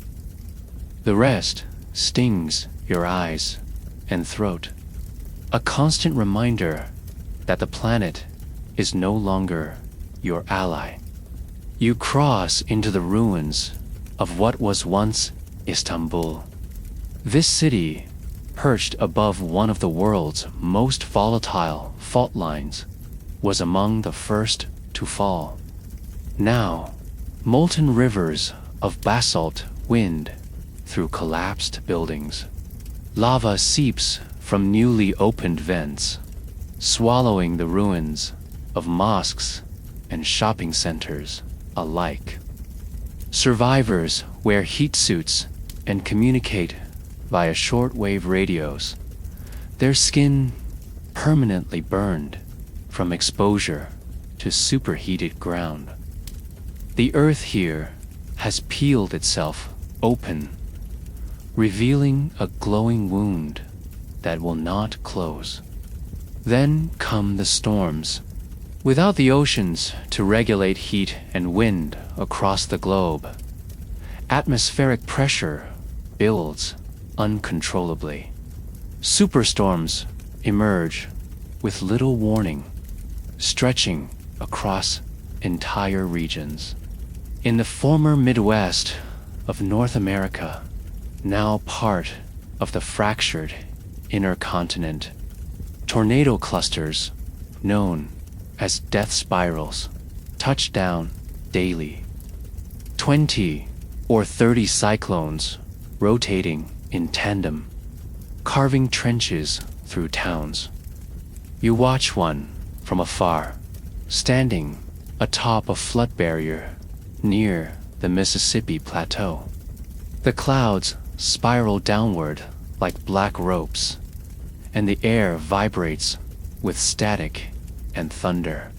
S1: The rest stings your eyes and throat, a constant reminder that the planet is no longer your ally. You cross into the ruins of what was once Istanbul. This city, perched above one of the world's most volatile fault lines, was among the first to fall. Now, molten rivers of basalt wind through collapsed buildings. Lava seeps from newly opened vents, swallowing the ruins of mosques and shopping centers alike. Survivors wear heat suits and communicate via shortwave radios, their skin permanently burned from exposure to superheated ground. The earth here has peeled itself open, revealing a glowing wound that will not close. Then come the storms. Without the oceans to regulate heat and wind across the globe, atmospheric pressure builds uncontrollably. Superstorms emerge with little warning, stretching across entire regions. In the former Midwest of North America, now part of the fractured inner continent, tornado clusters, known as death spirals, touch down daily. 20 or 30 cyclones rotating in tandem, carving trenches through towns. You watch one from afar, standing atop a flood barrier near the Mississippi Plateau. The clouds spiral downward like black ropes, and the air vibrates with static and thunder.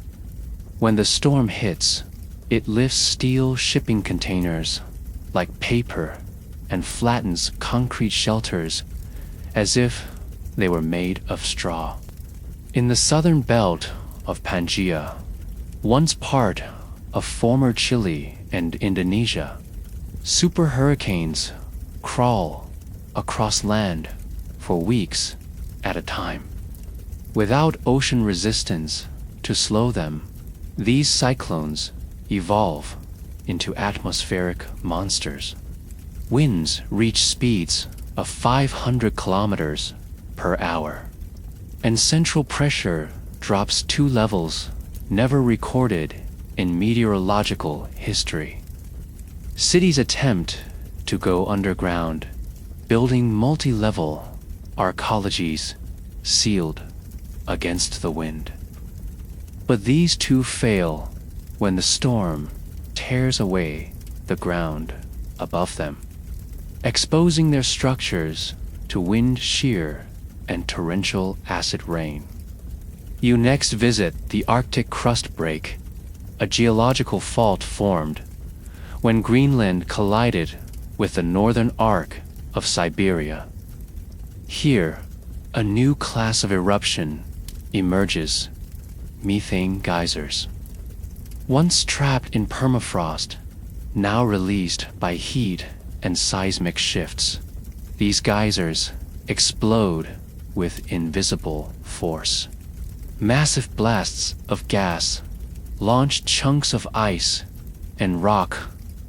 S1: When the storm hits, it lifts steel shipping containers like paper and flattens concrete shelters as if they were made of straw. In the southern belt of Pangea, once part of former Chile and Indonesia, super hurricanes crawl across land for weeks at a time. Without ocean resistance to slow them, these cyclones evolve into atmospheric monsters. Winds reach speeds of 500 kilometers per hour, and central pressure drops 2 levels never recorded in meteorological history. Cities attempt to go underground, building multi-level arcologies sealed against the wind. But these too fail when the storm tears away the ground above them, exposing their structures to wind shear and torrential acid rain. You next visit the Arctic crust break, a geological fault formed when Greenland collided with the northern arc of Siberia. Here, a new class of eruption emerges: methane geysers. Once trapped in permafrost, now released by heat and seismic shifts, these geysers explode with invisible force. Massive blasts of gas launch chunks of ice and rock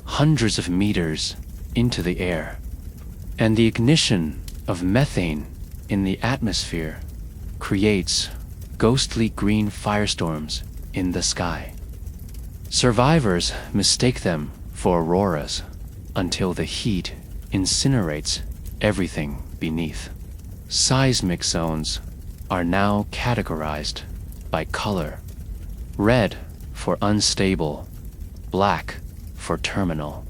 S1: hundreds of meters into the air, and the ignition of methane in the atmosphere creates ghostly green firestorms in the sky. Survivors mistake them for auroras until the heat incinerates everything beneath. Seismic zones are now categorized by color: red for unstable, black for terminal.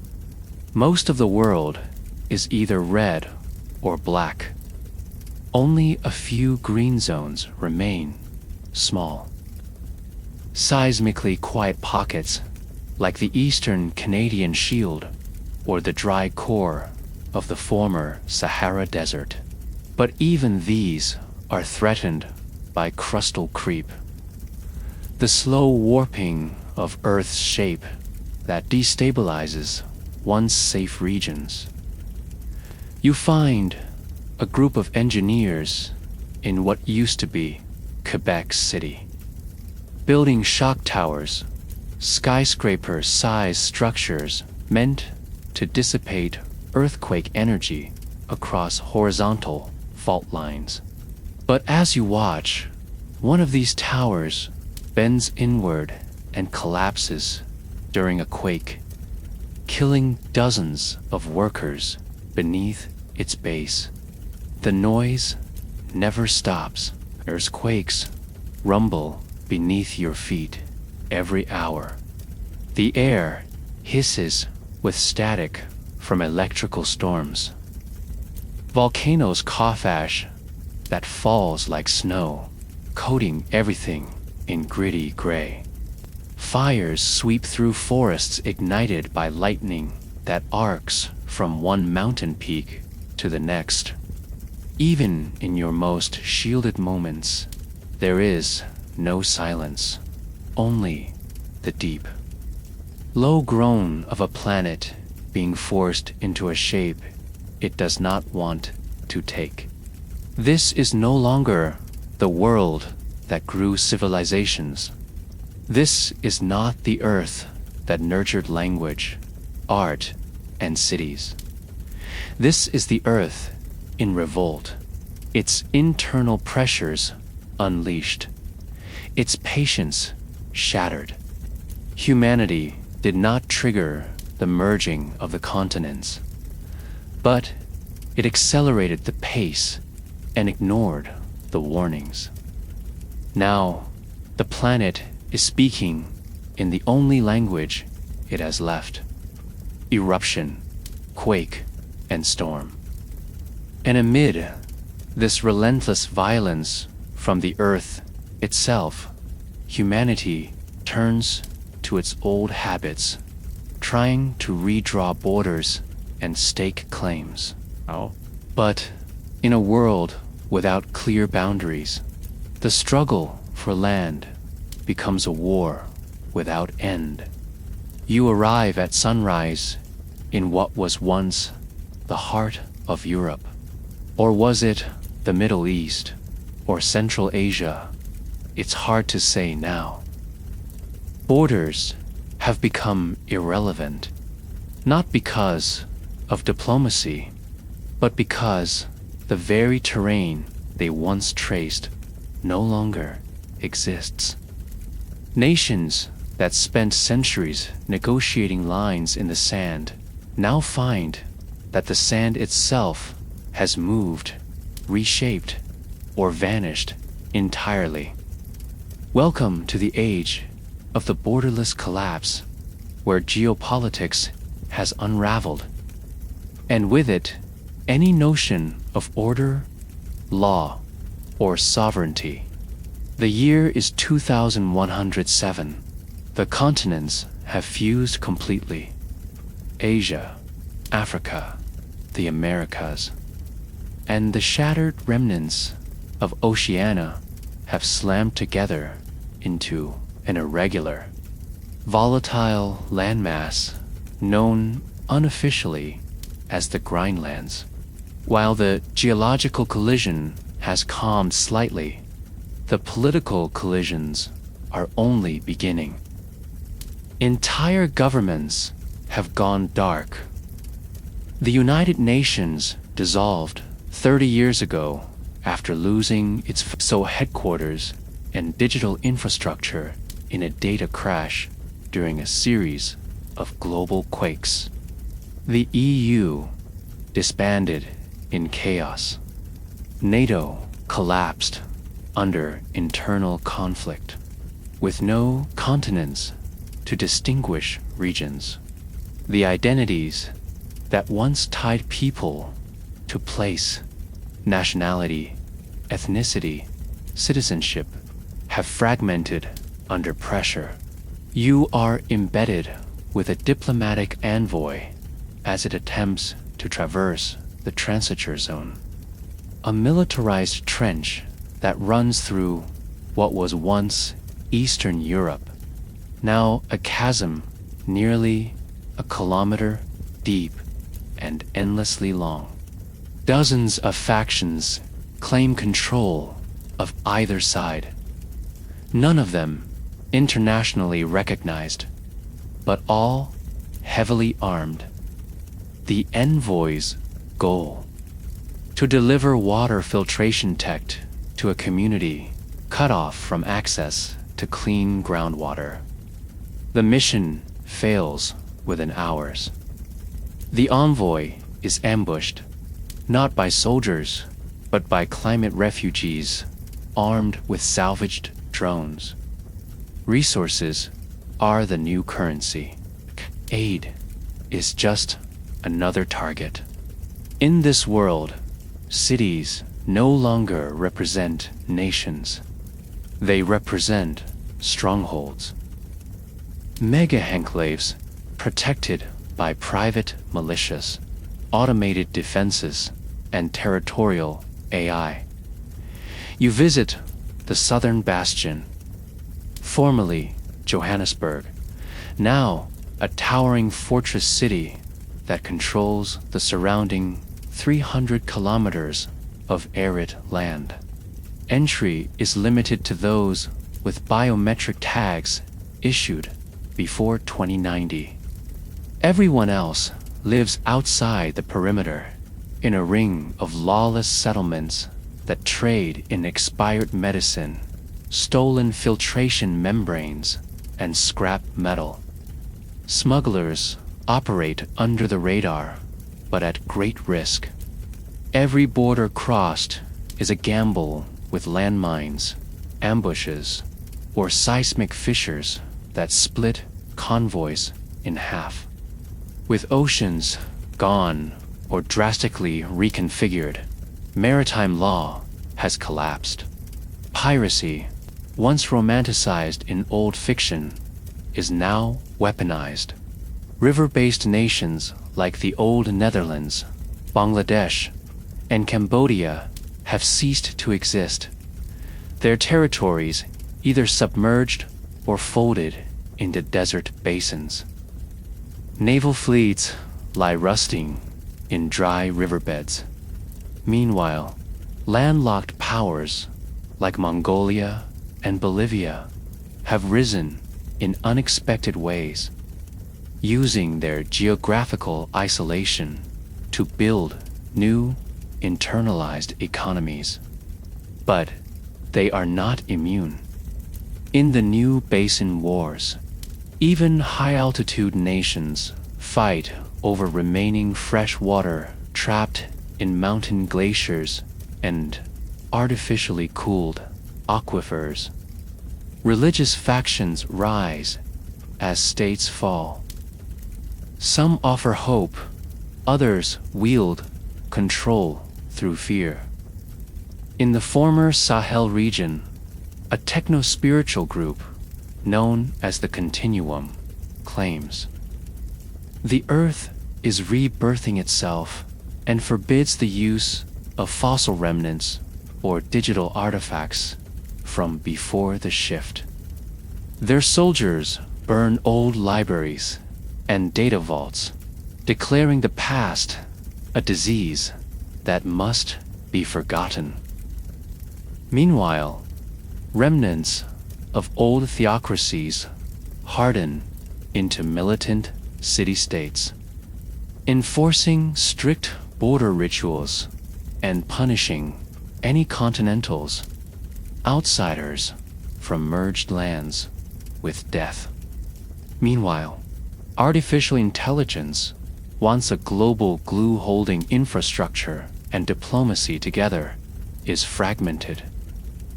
S1: Most of the world is either red or black. Only a few green zones remain, small. Seismically quiet pockets like the eastern Canadian Shield or the dry core of the former Sahara Desert. But even these are threatened by crustal creep, the slow warping of Earth's shape that destabilizes once safe regions. You find a group of engineers in what used to be Quebec City, building shock towers, skyscraper-sized structures meant to dissipate earthquake energy across horizontal fault lines. But as you watch, one of these towers bends inward and collapses during a quake, killing dozens of workers beneath its base. The noise never stops. Earthquakes rumble beneath your feet every hour. The air hisses with static from electrical storms. Volcanoes cough ash that falls like snow, coating everything in gritty gray. Fires sweep through forests ignited by lightning that arcs from one mountain peak to the next. Even in your most shielded moments, there is no silence, only the deep. Low groan of a planet being forced into a shape it does not want to take. This is no longer the world that grew civilizations. This is not the earth that nurtured language, art, and cities. This is the earth in revolt, its internal pressures unleashed, its patience shattered. Humanity did not trigger the merging of the continents, but it accelerated the pace and ignored the warnings. Now, the planet is speaking in the only language it has left: eruption, quake, and storm. And amid this relentless violence from the earth itself, humanity turns to its old habits, trying to redraw borders and stake claims. But in a world without clear boundaries, the struggle for land becomes a war without end. You arrive at sunrise in what was once the heart of Europe. Or was it the Middle East or Central Asia? It's hard to say now. Borders have become irrelevant, not because of diplomacy, but because the very terrain they once traced no longer exists. Nations that spent centuries negotiating lines in the sand now find that the sand itself has moved, reshaped, or vanished entirely. Welcome to the age of the borderless collapse, where geopolitics has unraveled, and with it, any notion of order, law, or sovereignty. The year is 2107. The continents have fused completely. Asia, Africa, the Americas, and the shattered remnants of Oceania have slammed together into an irregular, volatile landmass known unofficially as the Grindlands. While the geological collision has calmed slightly, the political collisions are only beginning. Entire governments have gone dark. The United Nations dissolved 30 years ago after losing its headquarters and digital infrastructure in a data crash during a series of global quakes. The EU disbanded in chaos. NATO collapsed under internal conflict, with no continents to distinguish regions. The identities that once tied people to place, nationality, ethnicity, citizenship have fragmented under pressure. You are embedded with a diplomatic envoy as it attempts to traverse the transiture zone, a militarized trench that runs through what was once Eastern Europe, now a chasm nearly a kilometer deep and endlessly long. Dozens of factions claim control of either side, none of them internationally recognized, but all heavily armed. The envoy's goal: to deliver water filtration tech to a community cut off from access to clean groundwater. The mission fails within hours. The envoy is ambushed, not by soldiers, but by climate refugees armed with salvaged drones. Resources are the new currency. Aid is just another target. In this world, cities no longer represent nations. They represent strongholds. Mega-enclaves protected by private militias, automated defenses, and territorial AI. You visit the southern bastion, formerly Johannesburg, now a towering fortress city that controls the surrounding 300 kilometers of arid land. Entry is limited to those with biometric tags issued before 2090. Everyone else lives outside the perimeter, in a ring of lawless settlements that trade in expired medicine, stolen filtration membranes, and scrap metal. Smugglers operate under the radar, but at great risk. Every border crossed is a gamble with landmines, ambushes, or seismic fissures that split convoys in half. With oceans gone or drastically reconfigured, maritime law has collapsed. Piracy, once romanticized in old fiction, is now weaponized. River-based nations like the old Netherlands, Bangladesh, and Cambodia have ceased to exist. Their territories either submerged or folded into desert basins. Naval fleets lie rusting in dry riverbeds. Meanwhile, landlocked powers like Mongolia and Bolivia have risen in unexpected ways, using their geographical isolation to build new, internalized economies. But they are not immune. In the new basin wars, even high-altitude nations fight over remaining fresh water trapped in mountain glaciers and artificially cooled aquifers. Religious factions rise as states fall. Some offer hope, others wield control through fear. In the former Sahel region, a techno-spiritual group known as the Continuum claims the Earth is rebirthing itself and forbids the use of fossil remnants or digital artifacts from before the shift. Their soldiers burn old libraries and data vaults, declaring the past a disease that must be forgotten. Meanwhile, remnants of old theocracies harden into militant city-states, enforcing strict border rituals and punishing any continentals, outsiders from merged lands, with death. Meanwhile, artificial intelligence wants a global glue holding infrastructure and diplomacy together is fragmented.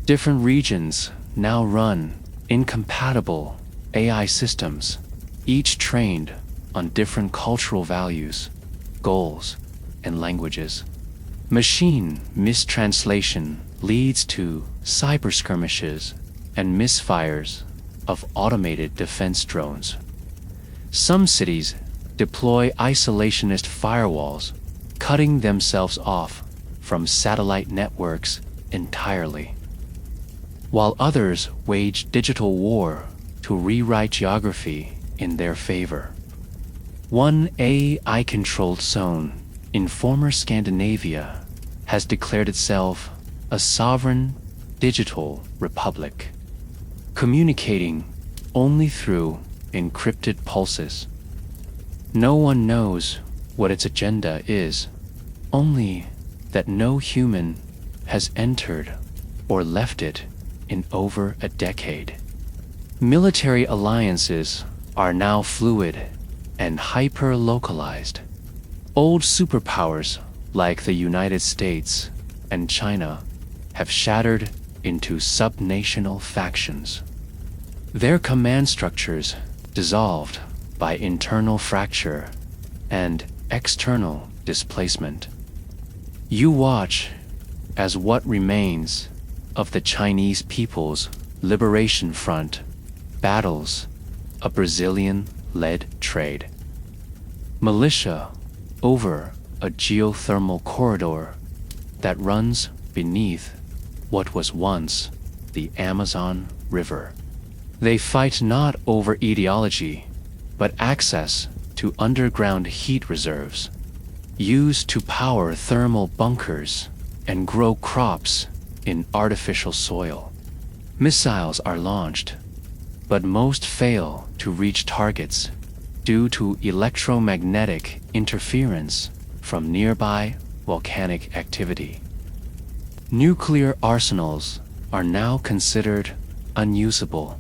S1: Different regions now run incompatible AI systems, each trained on different cultural values, goals, and languages. Machine mistranslation leads to cyber skirmishes and misfires of automated defense drones. Some cities deploy isolationist firewalls, cutting themselves off from satellite networks entirely, while others wage digital war to rewrite geography in their favor. One AI-controlled zone in former Scandinavia has declared itself a sovereign digital republic, communicating only through encrypted pulses. No one knows what its agenda is, only that no human has entered or left it in over a decade. Military alliances are now fluid and hyper-localized. Old superpowers like the United States and China have shattered into subnational factions, their command structures dissolved by internal fracture and external displacement. You watch as what remains of the Chinese People's Liberation Front battles a Brazilian-led trade. Militia over a geothermal corridor that runs beneath what was once the Amazon River. They fight not over ideology, but access to underground heat reserves. used to power thermal bunkers and grow crops in artificial soil. Missiles are launched, but most fail to reach targets due to electromagnetic interference from nearby volcanic activity. Nuclear arsenals are now considered unusable,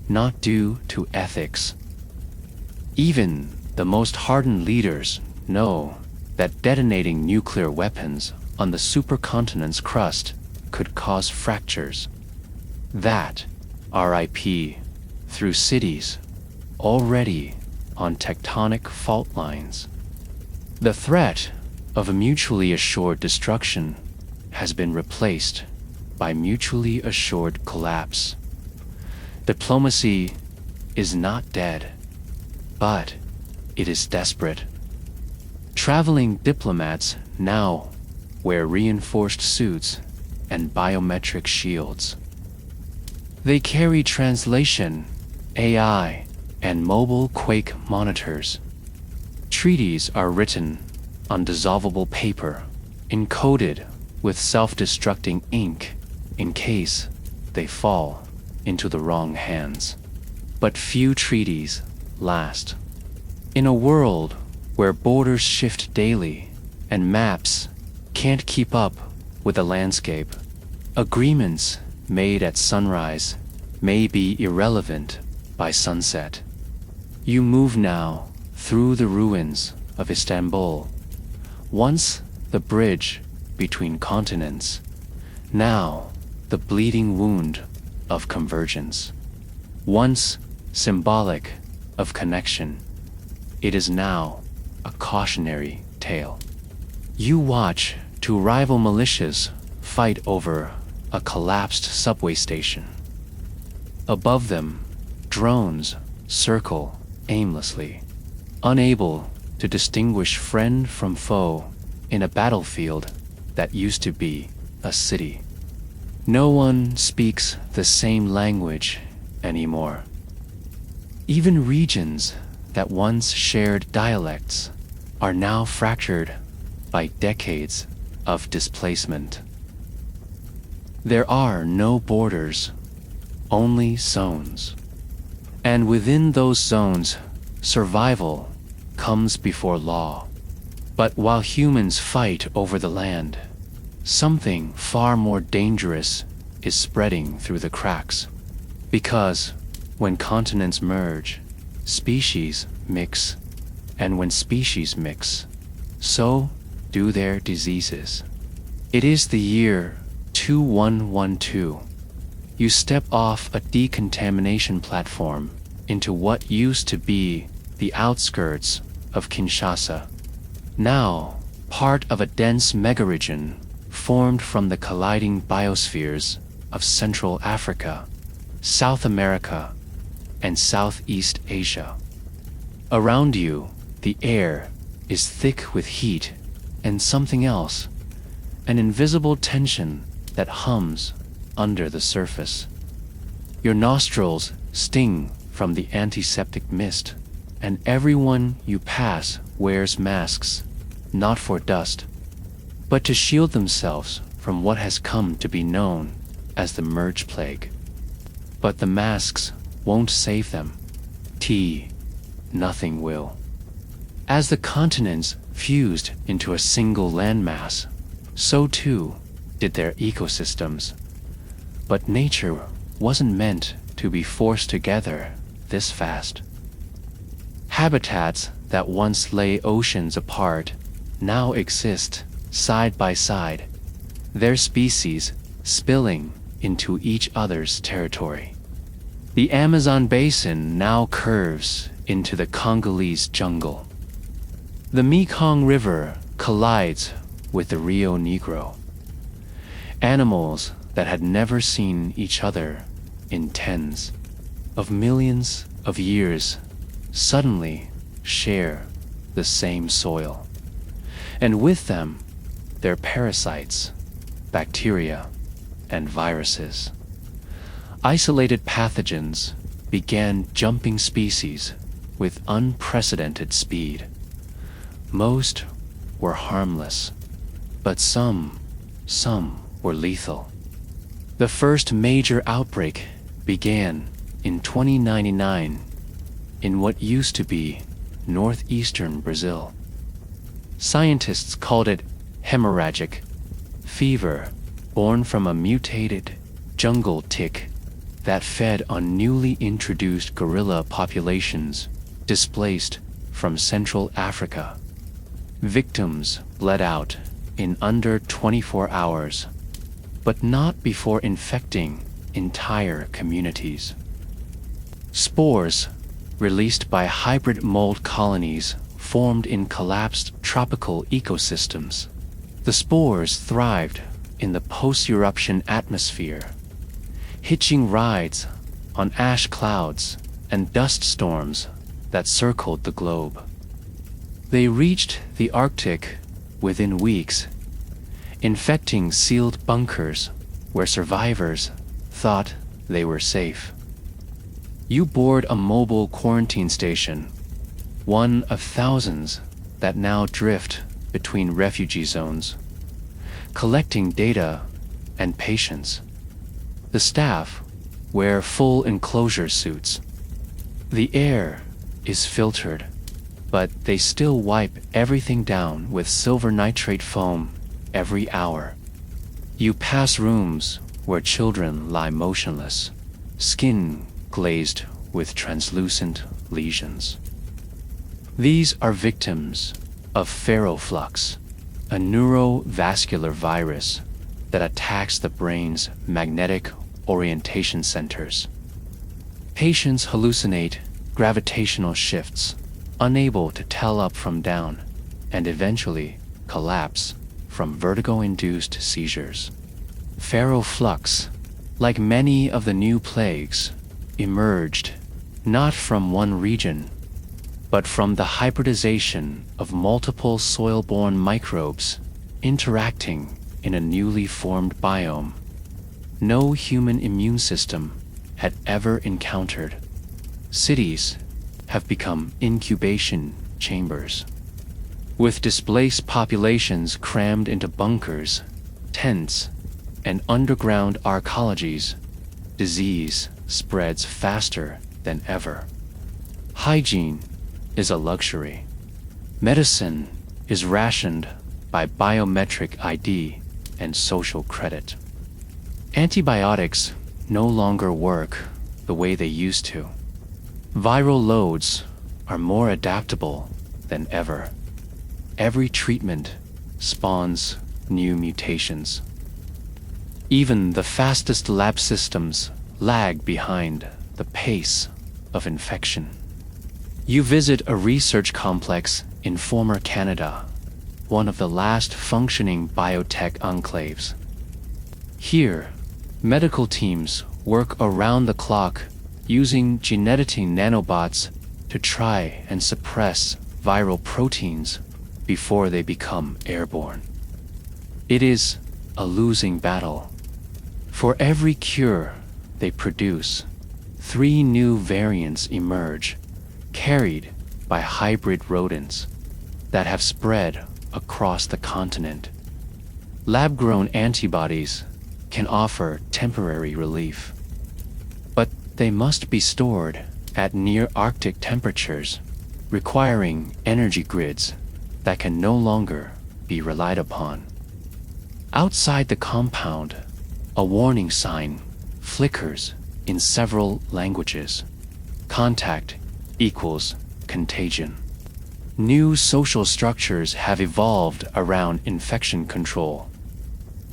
S1: not due to ethics. Even the most hardened leaders know that detonating nuclear weapons on the supercontinent's crust could cause fractures. That RIP through cities already on tectonic fault lines. The threat of a mutually assured destruction has been replaced by mutually assured collapse. Diplomacy is not dead, but it is desperate. Traveling diplomats now wear reinforced suits and biometric shields. They carry translation, AI, and mobile quake monitors. Treaties are written on dissolvable paper, encoded with self-destructing ink in case they fall into the wrong hands. But few treaties last. In a world where borders shift daily and maps can't keep up with the landscape, agreements made at sunrise may be irrelevant by sunset. You move now through the ruins of Istanbul, once the bridge between continents, now the bleeding wound of convergence. Once symbolic of connection, it is now a cautionary tale. You watch two rival militias fight over a collapsed subway station. Above them, drones circle aimlessly, unable to distinguish friend from foe in a battlefield that used to be a city. No one speaks the same language anymore. Even regions that once shared dialects are now fractured by decades of displacement. There are no borders, only zones. And within those zones, survival comes before law. But while humans fight over the land, something far more dangerous is spreading through the cracks. Because when continents merge, species mix, and when species mix, so do their diseases. It is the year 2112. You step off a decontamination platform into what used to be the outskirts of Kinshasa, now part of a dense megaregion formed from the colliding biospheres of Central Africa, South America, and Southeast Asia. Around you, the air is thick with heat and something else, an invisible tension that hums under the surface. Your nostrils sting from the antiseptic mist, and everyone you pass wears masks, not for dust, but to shield themselves from what has come to be known as the merge plague. But the masks won't save them. Nothing will. As the continents fused into a single landmass, so too did their ecosystems. But nature wasn't meant to be forced together this fast. Habitats that once lay oceans apart now exist side by side, their species spilling into each other's territory. The Amazon basin now curves into the Congolese jungle. The Mekong River collides with the Rio Negro. Animals that had never seen each other in tens of millions of years suddenly share the same soil, and with them their parasites, bacteria, and viruses. Isolated pathogens began jumping species with unprecedented speed. Most were harmless, but some were lethal. The first major outbreak began in 2099 in what used to be northeastern Brazil. Scientists called it hemorrhagic fever, born from a mutated jungle tick that fed on newly introduced gorilla populations displaced from Central Africa. Victims bled out in under 24 hours, but not before infecting entire communities. Spores, released by hybrid mold colonies, formed in collapsed tropical ecosystems. The spores thrived in the post-eruption atmosphere, hitching rides on ash clouds and dust storms that circled the globe. They reached the Arctic within weeks, infecting sealed bunkers where survivors thought they were safe. You board a mobile quarantine station, one of thousands that now drift between refugee zones, collecting data and patients. The staff wear full enclosure suits. The air is filtered, but they still wipe everything down with silver nitrate foam every hour. You pass rooms where children lie motionless, skin glazed with translucent lesions. These are victims of ferroflux, a neurovascular virus that attacks the brain's magnetic orientation centers. Patients hallucinate gravitational shifts, unable to tell up from down, and eventually collapse from vertigo-induced seizures. Ferroflux, like many of the new plagues, emerged not from one region, but from the hybridization of multiple soil-borne microbes interacting in a newly formed biome no human immune system had ever encountered. Cities have become incubation chambers, with displaced populations crammed into bunkers, tents, and underground arcologies. Disease spreads faster than ever. Hygiene is a luxury. Medicine is rationed by biometric ID and social credit. Antibiotics no longer work the way they used to. Viral loads are more adaptable than ever. Every treatment spawns new mutations. Even the fastest lab systems lag behind the pace of infection. You visit a research complex in former Canada, one of the last functioning biotech enclaves. Here, medical teams work around the clock using gene editing nanobots to try and suppress viral proteins before they become airborne. It is a losing battle. For every cure they produce, 3 new variants emerge, carried by hybrid rodents that have spread across the continent. Lab-grown antibodies can offer temporary relief, but they must be stored at near-Arctic temperatures, requiring energy grids that can no longer be relied upon. Outside the compound, a warning sign flickers in several languages. Contact equals contagion. New social structures have evolved around infection control.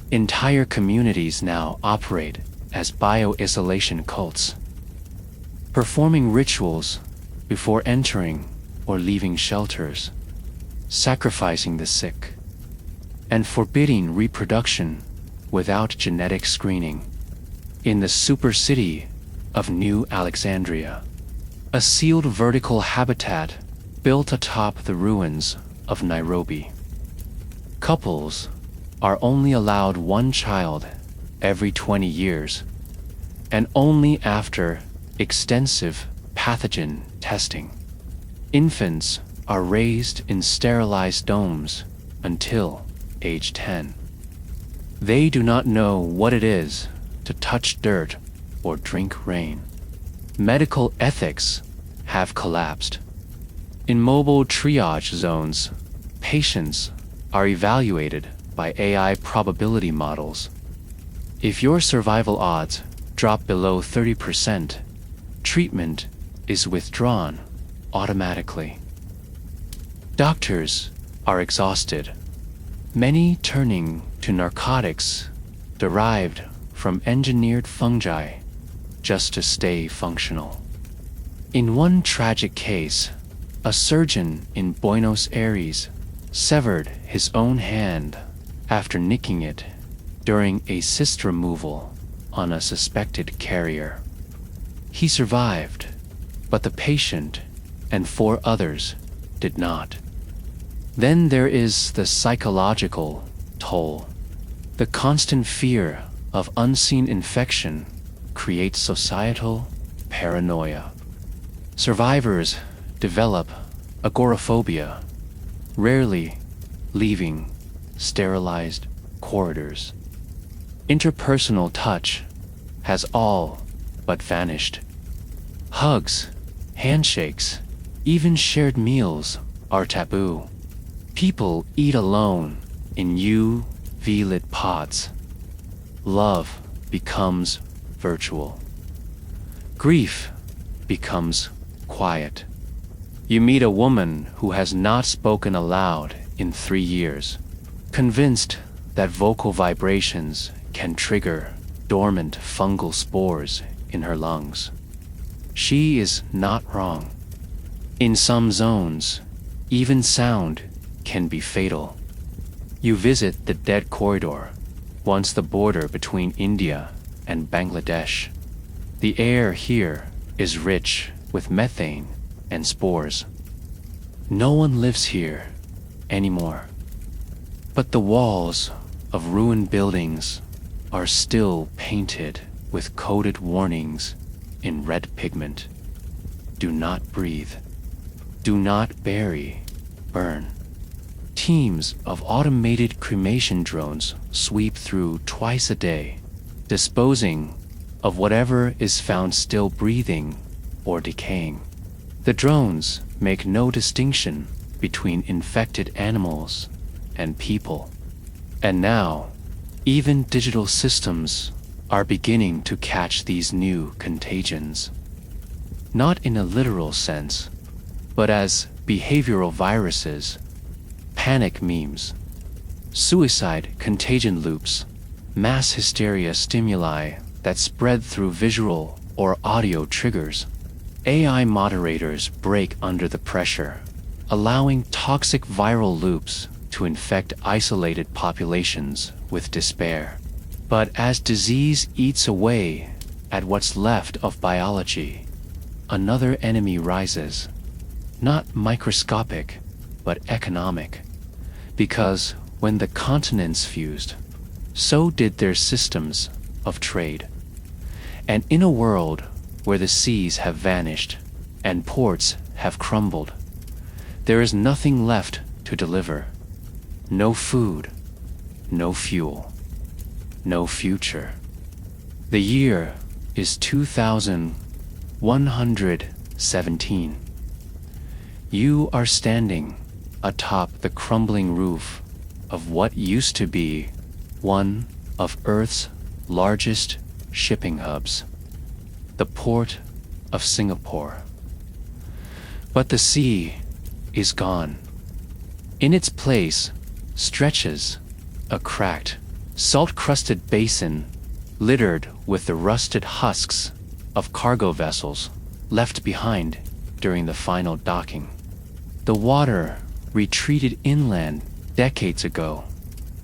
S1: Entire communities now operate as bio-isolation cults, performing rituals before entering or leaving shelters, sacrificing the sick, and forbidding reproduction without genetic screening. In the super city of New Alexandria, a sealed vertical habitat built atop the ruins of Nairobi. Couples are only allowed 1 child every 20 years, and only after extensive pathogen testing. Infants are raised in sterilized domes until age 10. They do not know what it is to touch dirt or drink rain. Medical ethics have collapsed. In mobile triage zones, patients are evaluated by AI probability models. If your survival odds drop below 30%, treatment is withdrawn automatically. Doctors are exhausted, many turning to narcotics derived from engineered fungi just to stay functional. In one tragic case, a surgeon in Buenos Aires severed his own hand after nicking it during a cyst removal on a suspected carrier. He survived, but the patient and 4 others did not. Then there is the psychological toll. The constant fear of unseen infection creates societal paranoia. Survivors develop agoraphobia, rarely leaving sterilized corridors. Interpersonal touch has all but vanished. Hugs, handshakes, even shared meals are taboo. People eat alone in UV-lit pods. Love becomes virtual. Grief becomes quiet. You meet a woman who has not spoken aloud in 3 years, convinced that vocal vibrations can trigger dormant fungal spores in her lungs. She is not wrong. In some zones, even sound can be fatal. You visit the Dead Corridor, once the border between India and Bangladesh. The air here is rich with methane and spores. No one lives here anymore. But the walls of ruined buildings are still painted with coded warnings in red pigment. Do not breathe. Do not bury, burn. Teams of automated cremation drones sweep through twice a day, disposing of whatever is found still breathing or decaying. The drones make no distinction between infected animals and people. And now, even digital systems are beginning to catch these new contagions. Not in a literal sense, but as behavioral viruses, panic memes, suicide contagion loops, mass hysteria stimuli that spread through visual or audio triggers. AI moderators break under the pressure, allowing toxic viral loops to infect isolated populations with despair. But as disease eats away at what's left of biology, another enemy rises, not microscopic, but economic. Because when the continents fused, so did their systems of trade. And in a world where the seas have vanished and ports have crumbled, there is nothing left to deliver. No food, no fuel, no future. The year is 2117. You are standing atop the crumbling roof of what used to be one of Earth's largest shipping hubs, the port of Singapore. But the sea is gone. In its place stretches a cracked, salt-crusted basin littered with the rusted husks of cargo vessels left behind during the final docking. The water retreated inland decades ago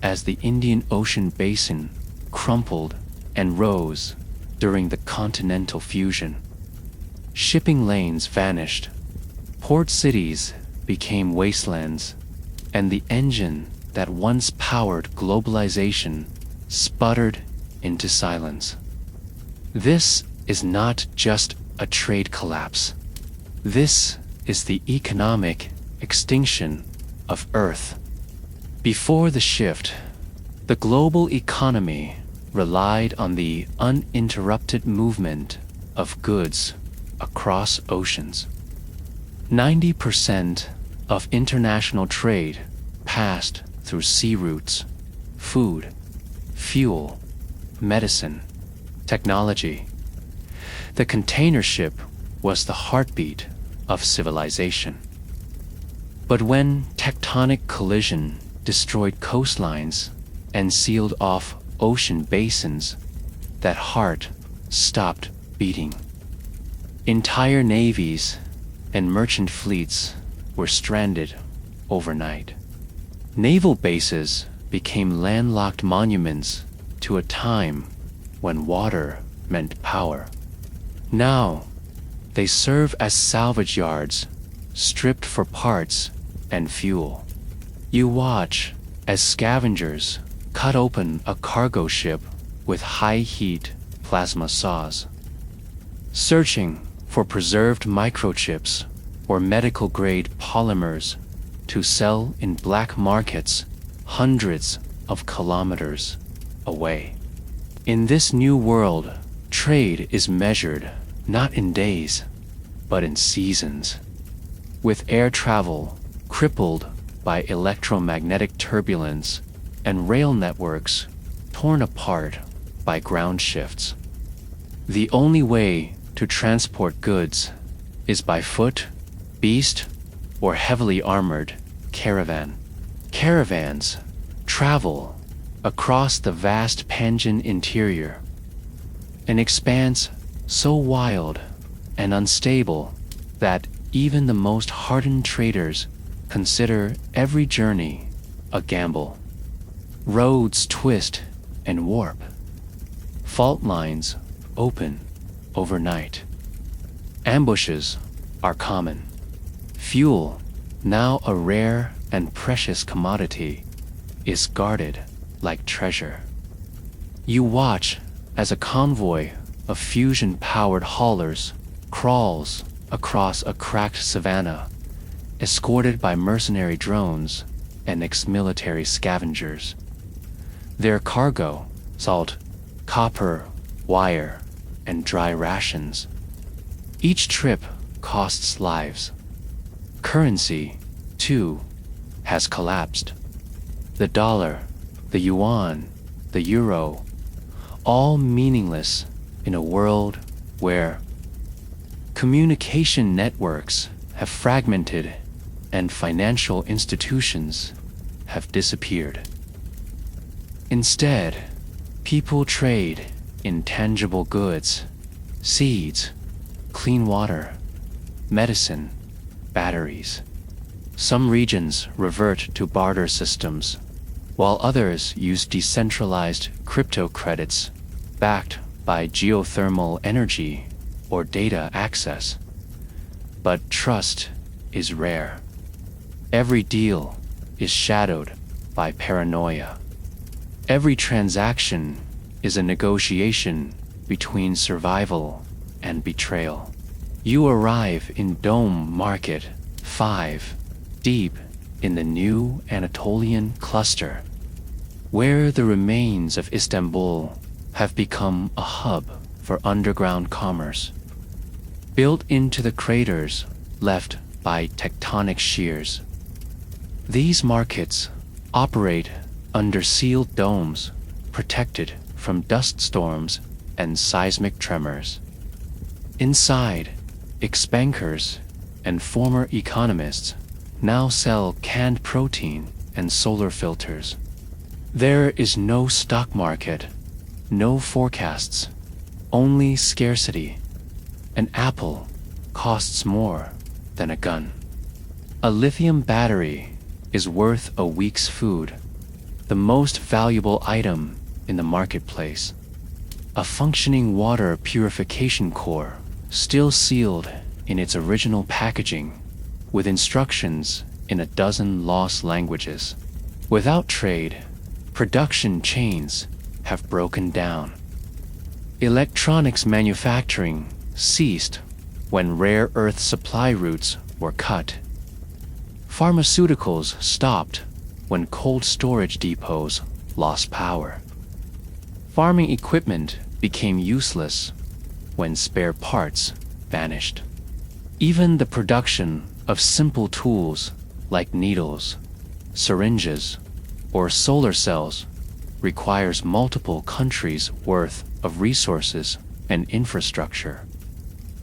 S1: as the Indian Ocean basin crumpled and rose during the continental fusion. Shipping lanes vanished, port cities became wastelands, and the engine that once powered globalization sputtered into silence. This is not just a trade collapse. This is the economic extinction of Earth. Before the shift, the global economy relied on the uninterrupted movement of goods across oceans. 90% of international trade passed through sea routes: food, fuel, medicine, technology. The container ship was the heartbeat of civilization. But when tectonic collision destroyed coastlines and sealed off ocean basins, that heart stopped beating. Entire navies and merchant fleets were stranded overnight. Naval bases became landlocked monuments to a time when water meant power. Now, they serve as salvage yards, stripped for parts and fuel. You watch as scavengers cut open a cargo ship with high-heat plasma saws, searching for preserved microchips or medical-grade polymers to sell in black markets hundreds of kilometers away. In this new world, trade is measured not in days, but in seasons. With air travel crippled by electromagnetic turbulence and rail networks torn apart by ground shifts, the only way to transport goods is by foot, beast, or heavily armored caravan. Caravans travel across the vast Pangean interior, an expanse so wild and unstable that even the most hardened traders consider every journey a gamble. Roads twist and warp. Fault lines open overnight. Ambushes are common. Fuel, now a rare and precious commodity, is guarded like treasure. You watch as a convoy of fusion-powered haulers crawls across a cracked savanna, escorted by mercenary drones and ex-military scavengers. Their cargo: salt, copper, wire, and dry rations. Each trip costs lives. Currency, too, has collapsed. The dollar, the yuan, the euro, all meaningless in a world where communication networks have fragmented and financial institutions have disappeared. Instead, people trade in tangible goods: seeds, clean water, medicine, batteries. Some regions revert to barter systems, while others use decentralized crypto credits backed by geothermal energy or data access. But trust is rare. Every deal is shadowed by paranoia. Every transaction is a negotiation between survival and betrayal. You arrive in Dome Market 5, deep in the new Anatolian cluster, where the remains of Istanbul have become a hub for underground commerce. Built into the craters left by tectonic shears, these markets operate under sealed domes, protected from dust storms and seismic tremors. Inside, ex-bankers and former economists now sell canned protein and solar filters. There is no stock market, no forecasts, only scarcity. An apple costs more than a gun. A lithium battery is worth a week's food, the most valuable item in the marketplace. A functioning water purification core, still sealed in its original packaging, with instructions in a dozen lost languages. Without trade, production chains have broken down. Electronics manufacturing ceased when rare earth supply routes were cut. Pharmaceuticals stopped when cold storage depots lost power. Farming equipment became useless when spare parts vanished. Even the production of simple tools like needles, syringes, or solar cells requires multiple countries' worth of resources and infrastructure.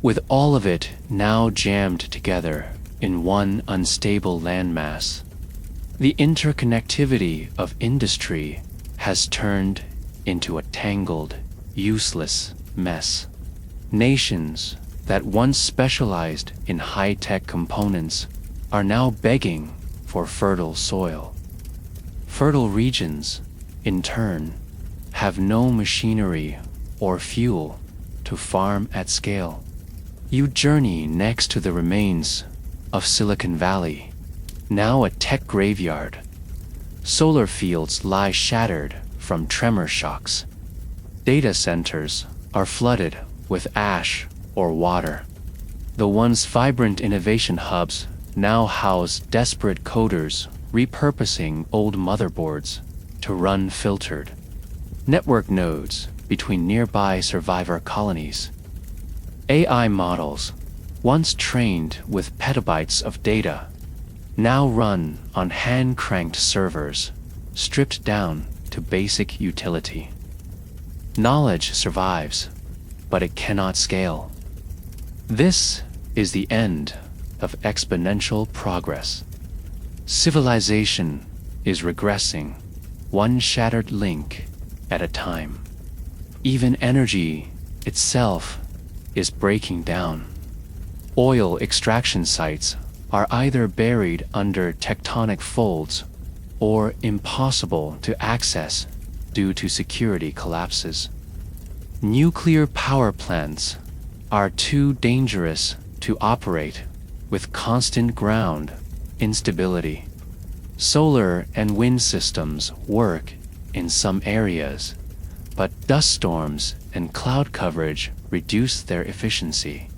S1: With all of it now jammed together in one unstable landmass, the interconnectivity of industry has turned into a tangled, useless mess. Nations that once specialized in high-tech components are now begging for fertile soil. Fertile regions, in turn, have no machinery or fuel to farm at scale. You journey next to the remains of Silicon Valley, now a tech graveyard. Solar fields lie shattered from tremor shocks. Data centers are flooded with ash or water. The once vibrant innovation hubs now house desperate coders repurposing old motherboards to run filtered network nodes between nearby survivor colonies. AI models, once trained with petabytes of data, now run on hand-cranked servers, stripped down to basic utility. Knowledge survives, but it cannot scale. This is the end of exponential progress. Civilization is regressing, one shattered link at a time. Even energy itself is breaking down. Oil extraction sites are either buried under tectonic folds or impossible to access due to security collapses. Nuclear power plants are too dangerous to operate with constant ground instability. Solar and wind systems work in some areas, but dust storms and cloud coverage reduce their efficiency.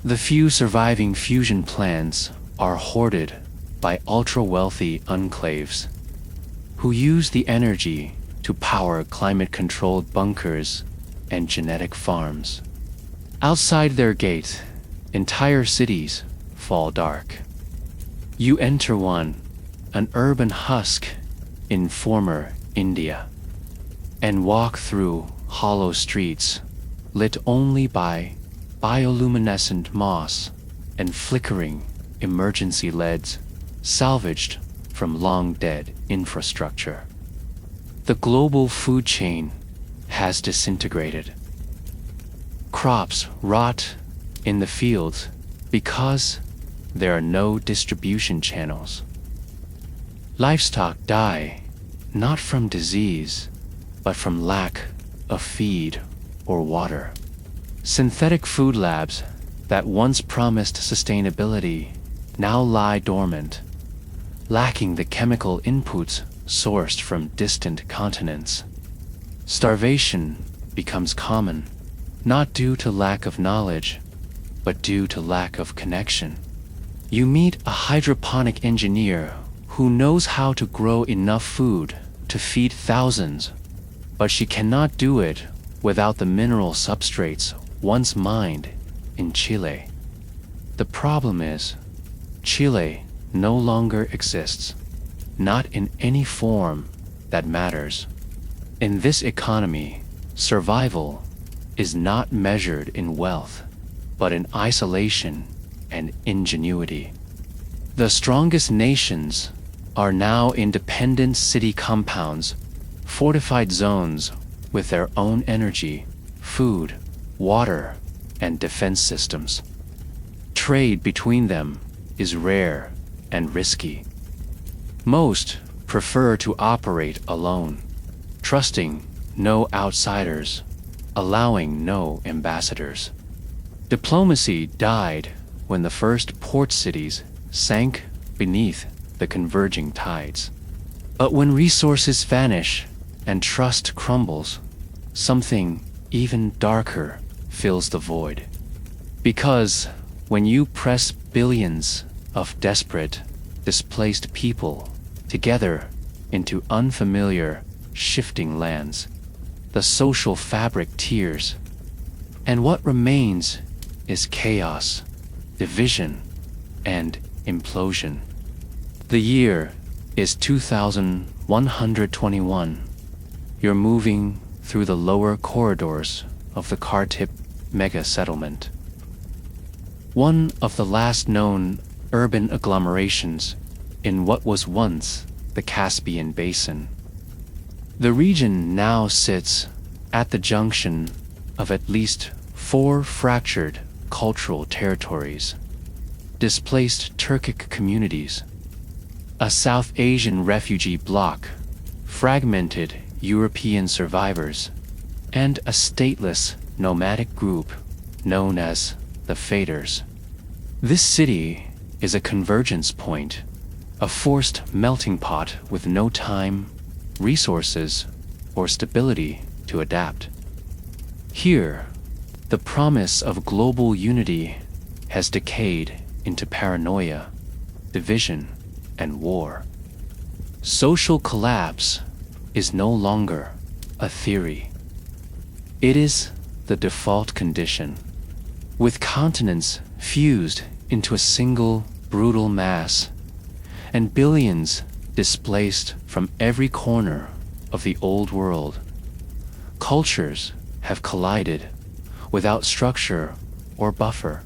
S1: The few surviving fusion plants are hoarded by ultra-wealthy enclaves who use the energy to power climate-controlled bunkers and genetic farms. Outside their gate, entire cities fall dark. You enter one, an urban husk in former India, and walk through hollow streets lit only by bioluminescent moss and flickering emergency LEDs salvaged from long-dead infrastructure. The global food chain has disintegrated. Crops rot in the fields because there are no distribution channels. Livestock die not from disease, but from lack of feed or water. Synthetic food labs that once promised sustainability now lie dormant, lacking the chemical inputs sourced from distant continents. Starvation becomes common, not due to lack of knowledge, but due to lack of connection. You meet a hydroponic engineer who knows how to grow enough food to feed thousands, but she cannot do it without the mineral substrates once mined in Chile. The problem is, Chile no longer exists, not in any form that matters. In this economy, survival is not measured in wealth, but in isolation and ingenuity. The strongest nations are now independent city compounds, fortified zones with their own energy, food, water, and defense systems. Trade between them is rare and risky. Most prefer to operate alone, trusting no outsiders, allowing no ambassadors. Diplomacy died when the first port cities sank beneath the converging tides. But when resources vanish and trust crumbles, something even darker fills the void. Because when you press billions of desperate, displaced people together into unfamiliar, shifting lands. The social fabric tears, and what remains is chaos, division, and implosion. The year is 2121. You're moving through the lower corridors of the Kar-Tip mega settlement, one of the last known urban agglomerations in what was once the Caspian Basin. The region now sits at the junction of at least 4 fractured cultural territories: displaced Turkic communities, a South Asian refugee bloc, fragmented European survivors, and a stateless nomadic group known as the Faders. This city is a convergence point, a forced melting pot with no time, resources, or stability to adapt. Here, the promise of global unity has decayed into paranoia, division, and war. Social collapse is no longer a theory. It is the default condition, with continents fused into a single brutal mass, and billions displaced from every corner of the old world. Cultures have collided without structure or buffer.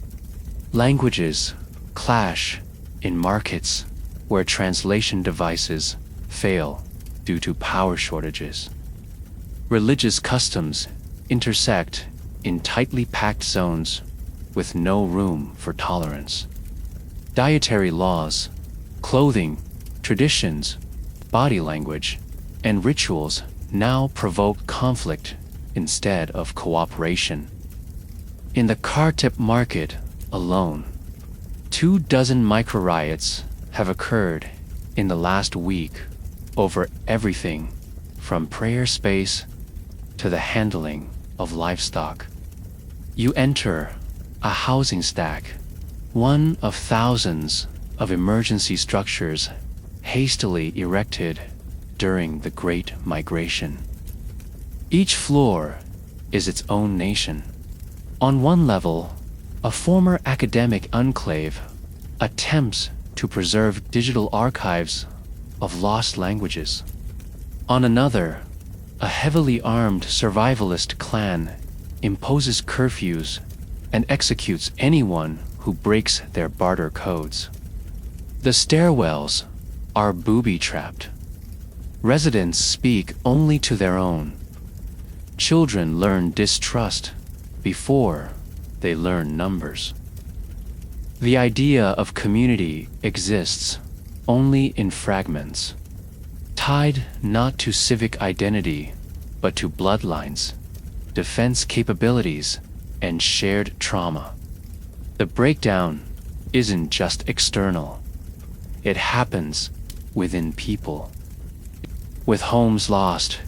S1: Languages clash in markets where translation devices fail due to power shortages. Religious customs intersect in tightly packed zones with no room for tolerance. Dietary laws, clothing, traditions, body language, and rituals now provoke conflict instead of cooperation. In the Kar-Tip market alone, 24 micro-riots have occurred in the last week over everything from prayer space to the handling of livestock. You enter a housing stack, one of thousands of emergency structures hastily erected during the Great Migration. Each floor is its own nation. On one level, a former academic enclave attempts to preserve digital archives of lost languages. On another, a heavily armed survivalist clan imposes curfews and executes anyone who breaks their barter codes. The stairwells are booby-trapped. Residents speak only to their own. Children learn distrust before they learn numbers. The idea of community exists only in fragments, tied not to civic identity, but to bloodlines, defense capabilities, and shared trauma. The breakdown isn't just external. It happens within people. With homes lost,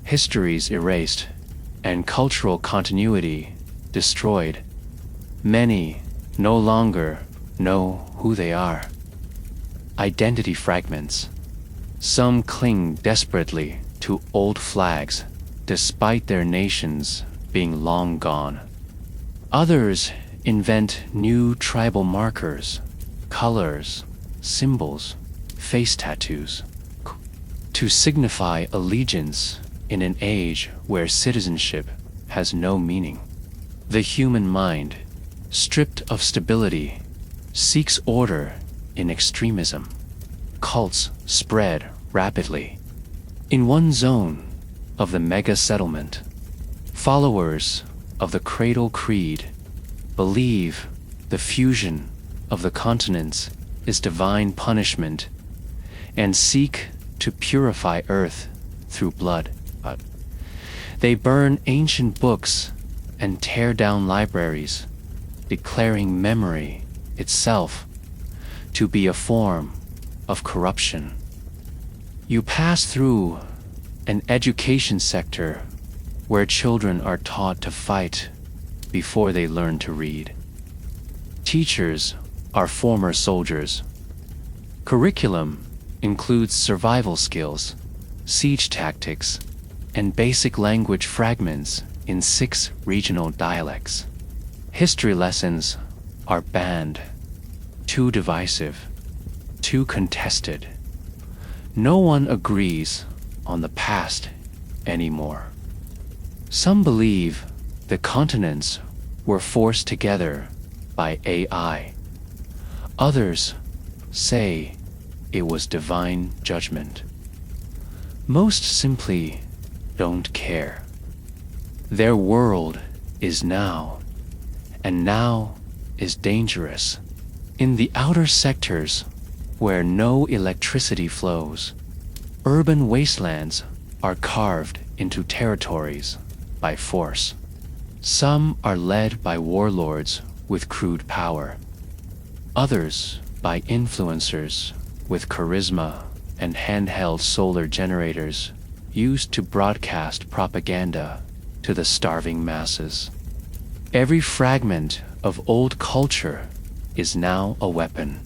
S1: histories erased, and cultural continuity destroyed, many no longer know who they are. Identity fragments. Some cling desperately to old flags, despite their nations being long gone. Others invent new tribal markers, colors, symbols, face tattoos, to signify allegiance in an age where citizenship has no meaning. The human mind, stripped of stability, seeks order in extremism. Cults spread rapidly. In one zone of the mega settlement, followers of the Cradle Creed believe the fusion of the continents is divine punishment and seek to purify Earth through blood. They burn ancient books and tear down libraries, declaring memory itself to be a form of corruption. You pass through an education sector where children are taught to fight before they learn to read. Teachers are former soldiers. Curriculum includes survival skills, siege tactics, and basic language fragments in 6 regional dialects. History lessons are banned, too divisive, too contested. No one agrees on the past anymore. Some believe the continents were forced together by AI. Others say it was divine judgment. Most simply don't care. Their world is now, and now is dangerous. In the outer sectors, where no electricity flows, urban wastelands are carved into territories by force. Some are led by warlords with crude power, others by influencers with charisma and handheld solar generators used to broadcast propaganda to the starving masses. Every fragment of old culture is now a weapon.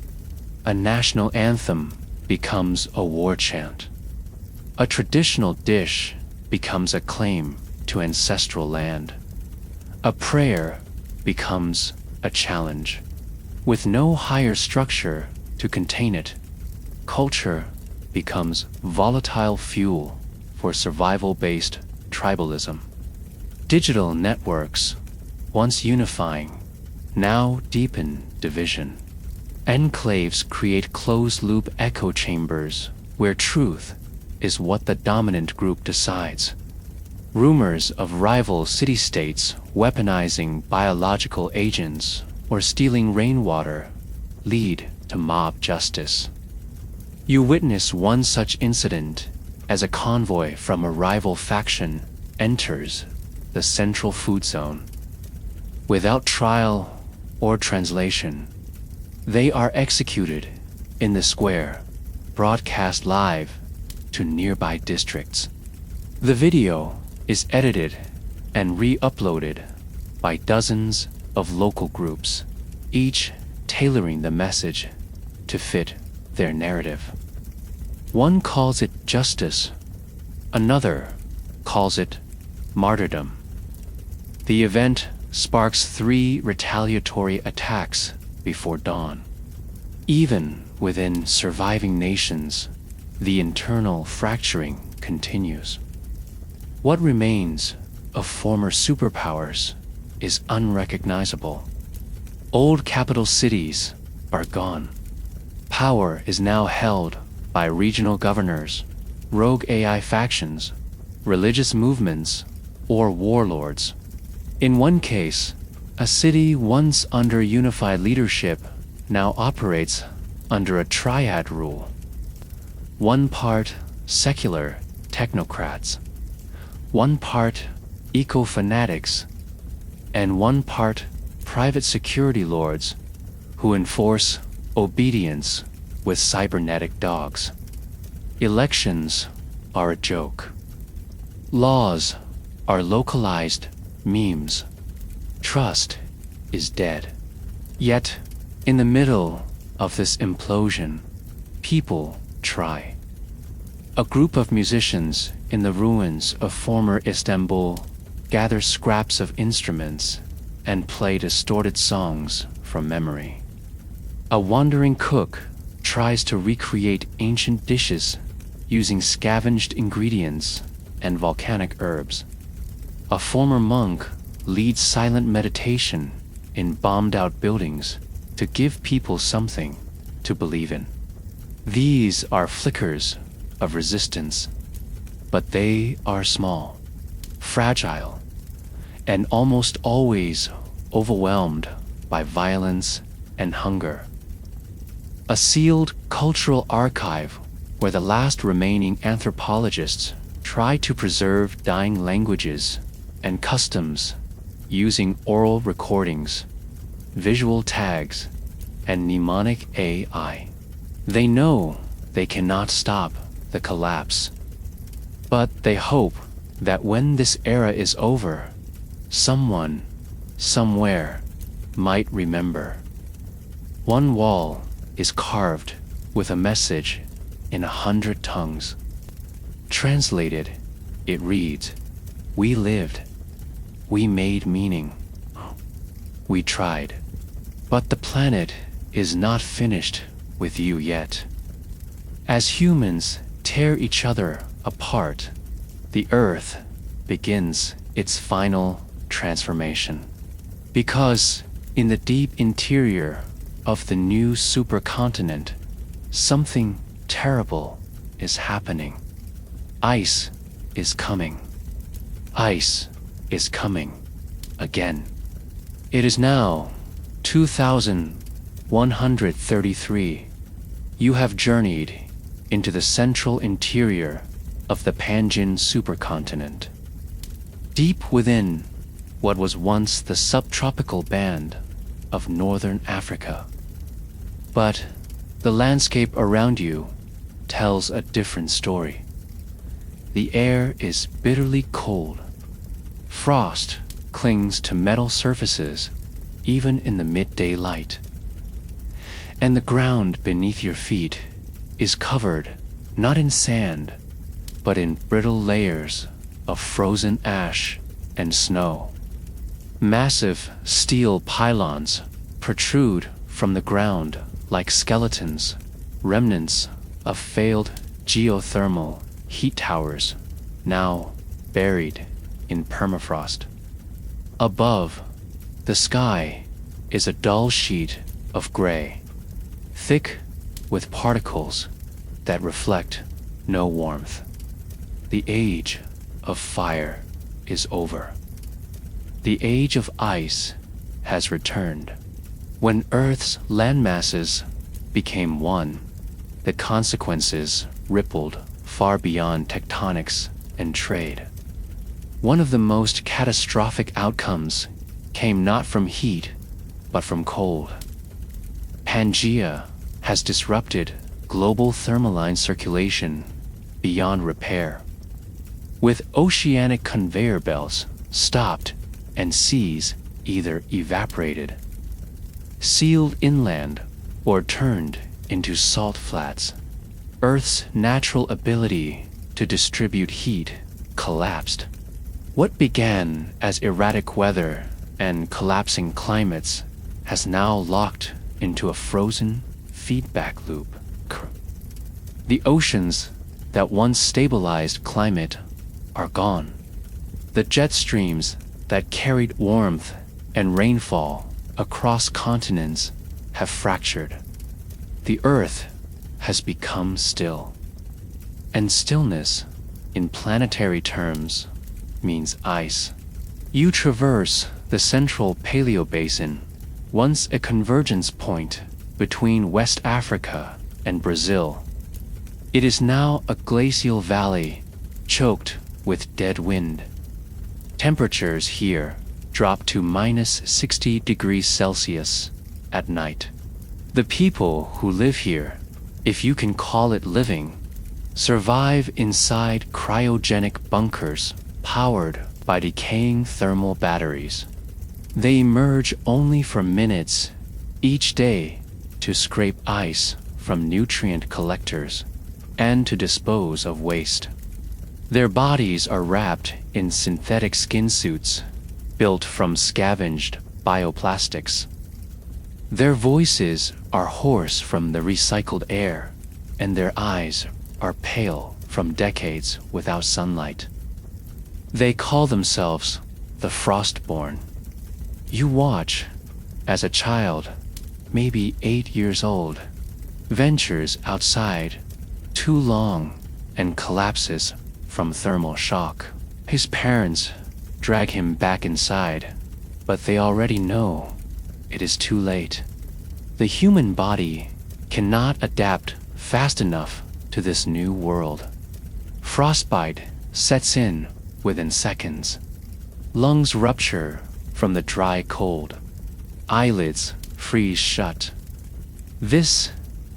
S1: A national anthem becomes a war chant. A traditional dish becomes a claim to ancestral land. A prayer becomes a challenge. With no higher structure to contain it, culture becomes volatile fuel for survival-based tribalism. Digital networks, once unifying, now deepen division. Enclaves create closed-loop echo chambers where truth is what the dominant group decides. Rumors of rival city-states weaponizing biological agents or stealing rainwater lead to mob justice. You witness one such incident as a convoy from a rival faction enters the central food zone. Without trial or translation, they are executed in the square, broadcast live to nearby districts. The video is edited and re-uploaded by dozens of local groups, each tailoring the message to fit their narrative. One calls it justice, another calls it martyrdom. The event sparks 3 retaliatory attacks before dawn. Even within surviving nations, the internal fracturing continues. What remains of former superpowers is unrecognizable. Old capital cities are gone. Power is now held by regional governors, rogue AI factions, religious movements, or warlords. In one case, a city once under unified leadership now operates under a triad rule. One part secular technocrats, one part eco-fanatics, and one part private security lords who enforce obedience with cybernetic dogs. Elections are a joke. Laws are localized memes. Trust is dead. Yet, in the middle of this implosion, people try. A group of musicians in the ruins of former Istanbul gather scraps of instruments and play distorted songs from memory. A wandering cook tries to recreate ancient dishes using scavenged ingredients and volcanic herbs. A former monk leads silent meditation in bombed-out buildings to give people something to believe in. These are flickers of resistance, but they are small, fragile, and almost always overwhelmed by violence and hunger. A sealed cultural archive where the last remaining anthropologists try to preserve dying languages and customs using oral recordings, visual tags, and mnemonic AI. They know they cannot stop the collapse, but they hope that when this era is over, someone, somewhere, might remember. One wall is carved with a message in 100 tongues. Translated, it reads, "We lived. We made meaning. We tried. But the planet is not finished with you yet." As humans tear each other apart, the Earth begins its final transformation. Because in the deep interior of the new supercontinent, something terrible is happening. Ice is coming. Ice is coming again. It is now 2133. You have journeyed into the central interior of the Pangean supercontinent. Deep within what was once the subtropical band of northern Africa. But the landscape around you tells a different story. The air is bitterly cold. Frost clings to metal surfaces even in the midday light. And the ground beneath your feet is covered not in sand, but in brittle layers of frozen ash and snow. Massive steel pylons protrude from the ground like skeletons, remnants of failed geothermal heat towers, now buried in permafrost. Above, the sky is a dull sheet of gray, thick with particles that reflect no warmth. The age of fire is over. The age of ice has returned. When Earth's landmasses became one, the consequences rippled far beyond tectonics and trade. One of the most catastrophic outcomes came not from heat, but from cold. Pangea has disrupted global thermaline circulation beyond repair. With oceanic conveyor belts stopped and seas either evaporated, sealed inland, or turned into salt flats, Earth's natural ability to distribute heat collapsed. What began as erratic weather and collapsing climates has now locked into a frozen feedback loop. The oceans that once stabilized climate are gone. The jet streams that carried warmth and rainfall across continents have fractured. The Earth has become still. And stillness, in planetary terms, means ice. You traverse the central Paleobasin, once a convergence point between West Africa and Brazil. It is now a glacial valley choked with dead wind. Temperatures here drop to -60 degrees Celsius at night. The people who live here, if you can call it living, survive inside cryogenic bunkers powered by decaying thermal batteries. They emerge only for minutes each day to scrape ice from nutrient collectors and to dispose of waste. Their bodies are wrapped in synthetic skin suits built from scavenged bioplastics. Their voices are hoarse from the recycled air, and their eyes are pale from decades without sunlight. They call themselves the Frostborn. You watch as a child, maybe 8 years old, ventures outside too long and collapses from thermal shock. His parents drag him back inside, but they already know it is too late. The human body cannot adapt fast enough to this new world. Frostbite sets in within seconds. Lungs rupture from the dry cold. Eyelids freeze shut. This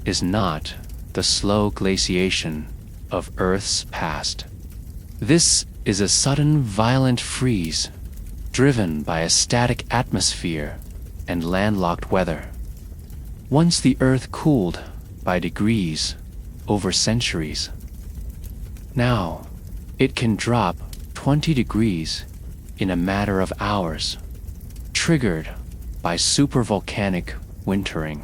S1: is not the slow glaciation of Earth's past. This is a sudden violent freeze driven by a static atmosphere and landlocked weather. Once the Earth cooled by degrees over centuries. Now, it can drop 20 degrees in a matter of hours, triggered by supervolcanic wintering,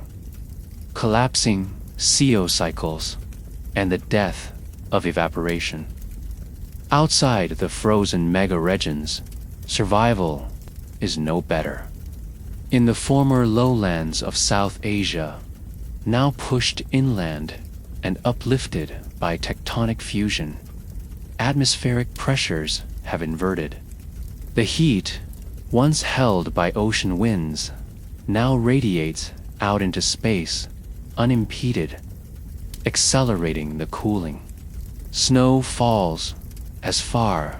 S1: collapsing CO cycles, and the death of evaporation. Outside the frozen mega-regions, survival is no better. In the former lowlands of South Asia, now pushed inland and uplifted by tectonic fusion, atmospheric pressures have inverted. The heat, once held by ocean winds, now radiates out into space unimpeded, accelerating the cooling. Snow falls as far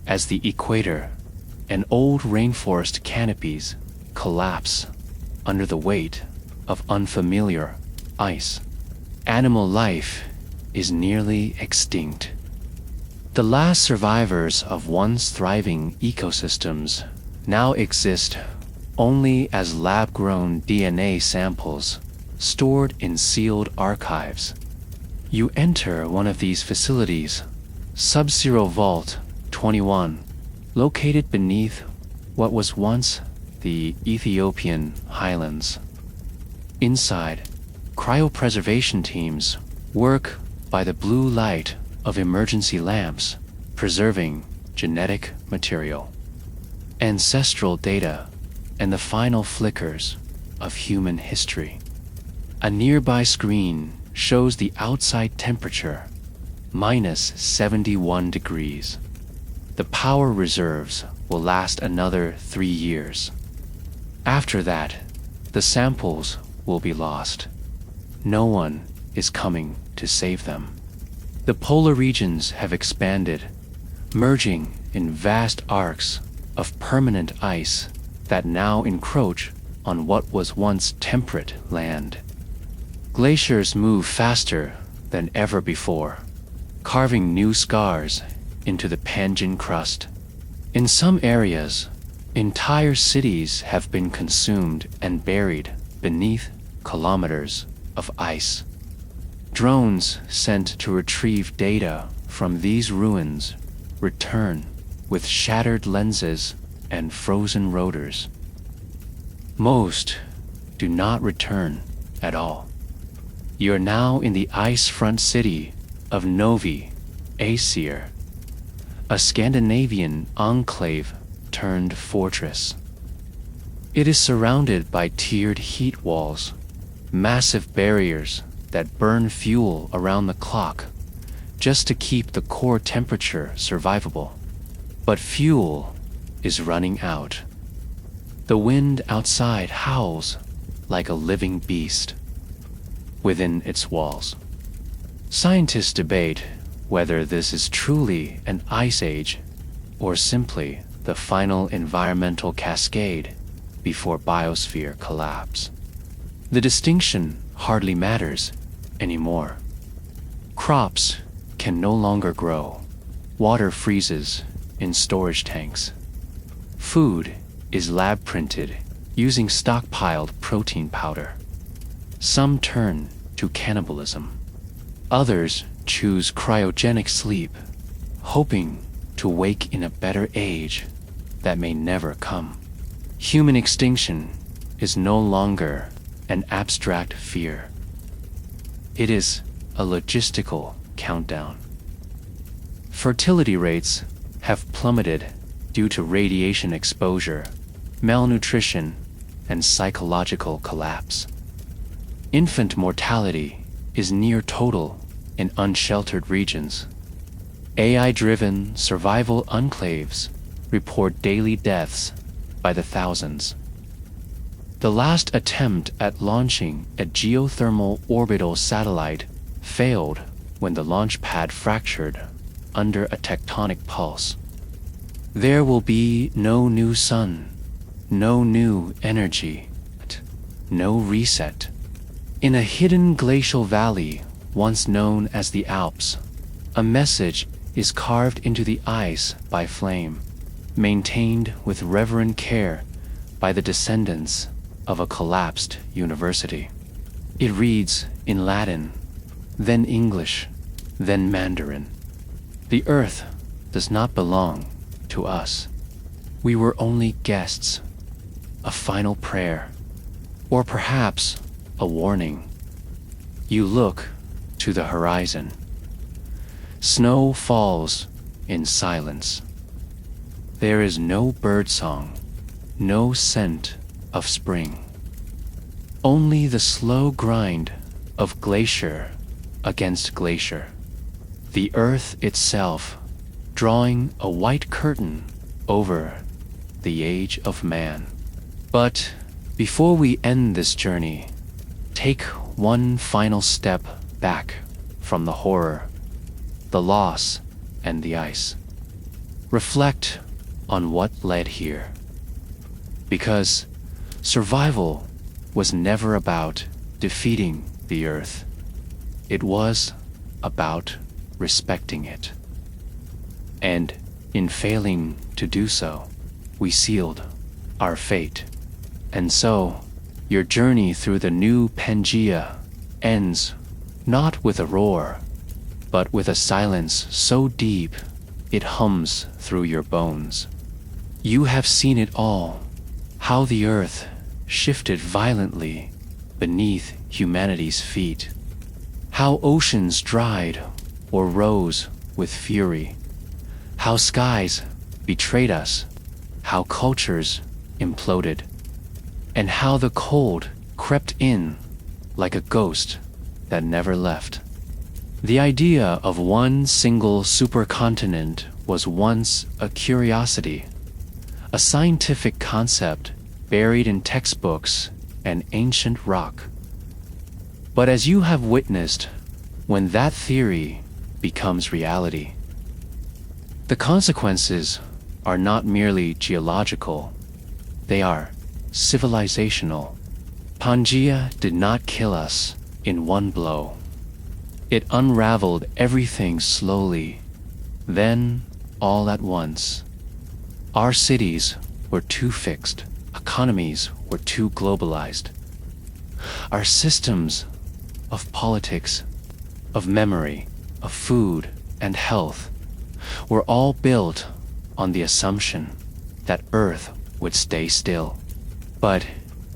S1: as the equator, and old rainforest canopies collapse under the weight of unfamiliar ice. Animal life is nearly extinct. The last survivors of once thriving ecosystems now exist only as lab-grown DNA samples stored in sealed archives. You enter one of these facilities, Sub-Zero Vault 21, located beneath what was once the Ethiopian highlands. Inside, cryopreservation teams work by the blue light of emergency lamps, preserving genetic material, ancestral data, and the final flickers of human history. A nearby screen shows the outside temperature, minus 71 degrees. The power reserves will last another 3 years. After that, the samples will be lost. No one is coming to save them. The polar regions have expanded, merging in vast arcs of permanent ice that now encroach on what was once temperate land. Glaciers move faster than ever before, carving new scars into the Pangean crust. In some areas, entire cities have been consumed and buried beneath kilometers of ice. Drones sent to retrieve data from these ruins return with shattered lenses and frozen rotors. Most do not return at all. You are now in the ice-front city of Novi Aesir, a Scandinavian enclave turned fortress. It is surrounded by tiered heat walls, massive barriers that burn fuel around the clock just to keep the core temperature survivable. But fuel is running out. The wind outside howls like a living beast within its walls. Scientists debate whether this is truly an ice age or simply the final environmental cascade before biosphere collapse. The distinction hardly matters anymore. Crops can no longer grow. Water freezes in storage tanks. Food is lab-printed using stockpiled protein powder. Some turn to cannibalism. Others choose cryogenic sleep, hoping to wake in a better age that may never come. Human extinction is no longer an abstract fear. It is a logistical countdown. Fertility rates have plummeted due to radiation exposure, malnutrition, and psychological collapse. Infant mortality is near total in unsheltered regions. AI-driven survival enclaves report daily deaths by the thousands. The last attempt at launching a geothermal orbital satellite failed when the launch pad fractured under a tectonic pulse. There will be no new sun, no new energy, no reset. In a hidden glacial valley once known as the Alps, a message is carved into the ice by flame, maintained with reverent care by the descendants of a collapsed university. It reads in Latin, then English, then Mandarin. The earth does not belong to us. We were only guests, a final prayer, or perhaps a warning. You look to the horizon. Snow falls in silence. There is no birdsong, no scent of spring. Only the slow grind of glacier against glacier. The earth itself drawing a white curtain over the age of man. But before we end this journey, take one final step back from the horror, the loss, and the ice. Reflect on what led here. Because survival was never about defeating the earth. It was about respecting it. And in failing to do so, we sealed our fate. And so, your journey through the new Pangea ends not with a roar, but with a silence so deep it hums through your bones. You have seen it all, how the earth shifted violently beneath humanity's feet, how oceans dried or rose with fury, how skies betrayed us, how cultures imploded, and how the cold crept in like a ghost that never left. The idea of one single supercontinent was once a curiosity, a scientific concept buried in textbooks and ancient rock. But as you have witnessed, when that theory becomes reality, the consequences are not merely geological, they are civilizational. Pangea did not kill us in one blow. It unraveled everything slowly, then all at once. Our cities were too fixed, economies were too globalized. Our systems of politics, of memory, of food and health were all built on the assumption that Earth would stay still. But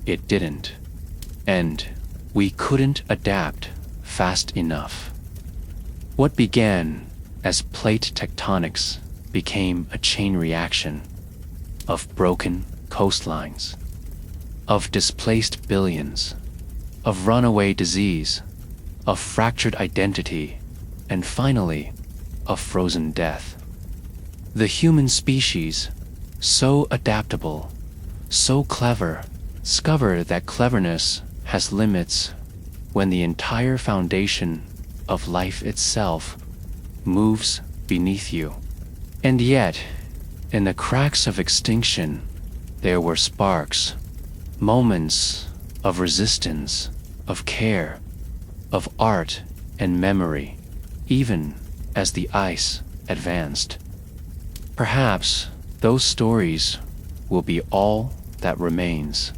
S1: it didn't, and we couldn't adapt fast enough. What began as plate tectonics became a chain reaction of broken coastlines, of displaced billions, of runaway disease, of fractured identity, and finally, of frozen death. The human species, so adaptable, so clever, discover that cleverness has limits when the entire foundation of life itself moves beneath you. And yet, in the cracks of extinction, there were sparks, moments of resistance, of care, of art and memory, even as the ice advanced. Perhaps those stories will be all that remains.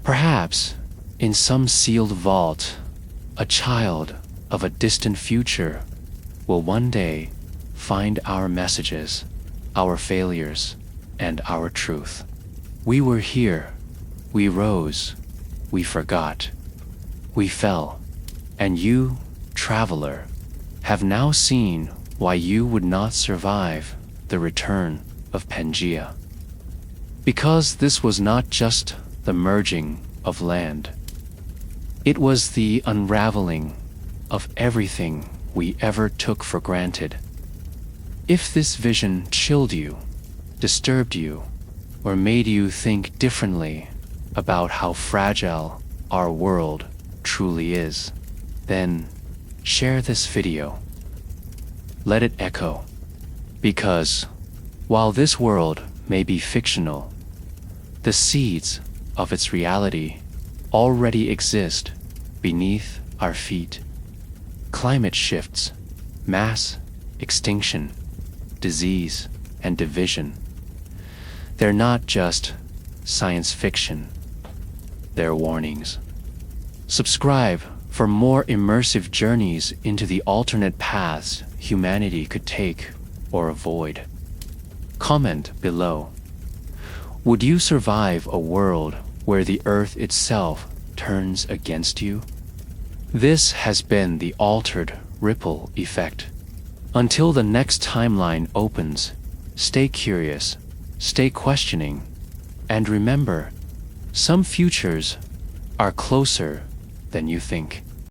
S1: Perhaps in some sealed vault, a child of a distant future will one day find our messages, our failures, and our truth. We were here, we rose, we forgot, we fell, and you, traveler, have now seen why you would not survive the return of Pangea. Because this was not just the merging of land. It was the unraveling of everything we ever took for granted. If this vision chilled you, disturbed you, or made you think differently about how fragile our world truly is, then share this video. Let it echo. Because while this world may be fictional, the seeds of its reality already exist beneath our feet. Climate shifts, mass extinction, disease, and division. They're not just science fiction, they're warnings. Subscribe for more immersive journeys into the alternate paths humanity could take or avoid. Comment below. Would you survive a world where the Earth itself turns against you? This has been the Altered Ripple Effect. Until the next timeline opens, stay curious, stay questioning, and remember, some futures are closer than you think.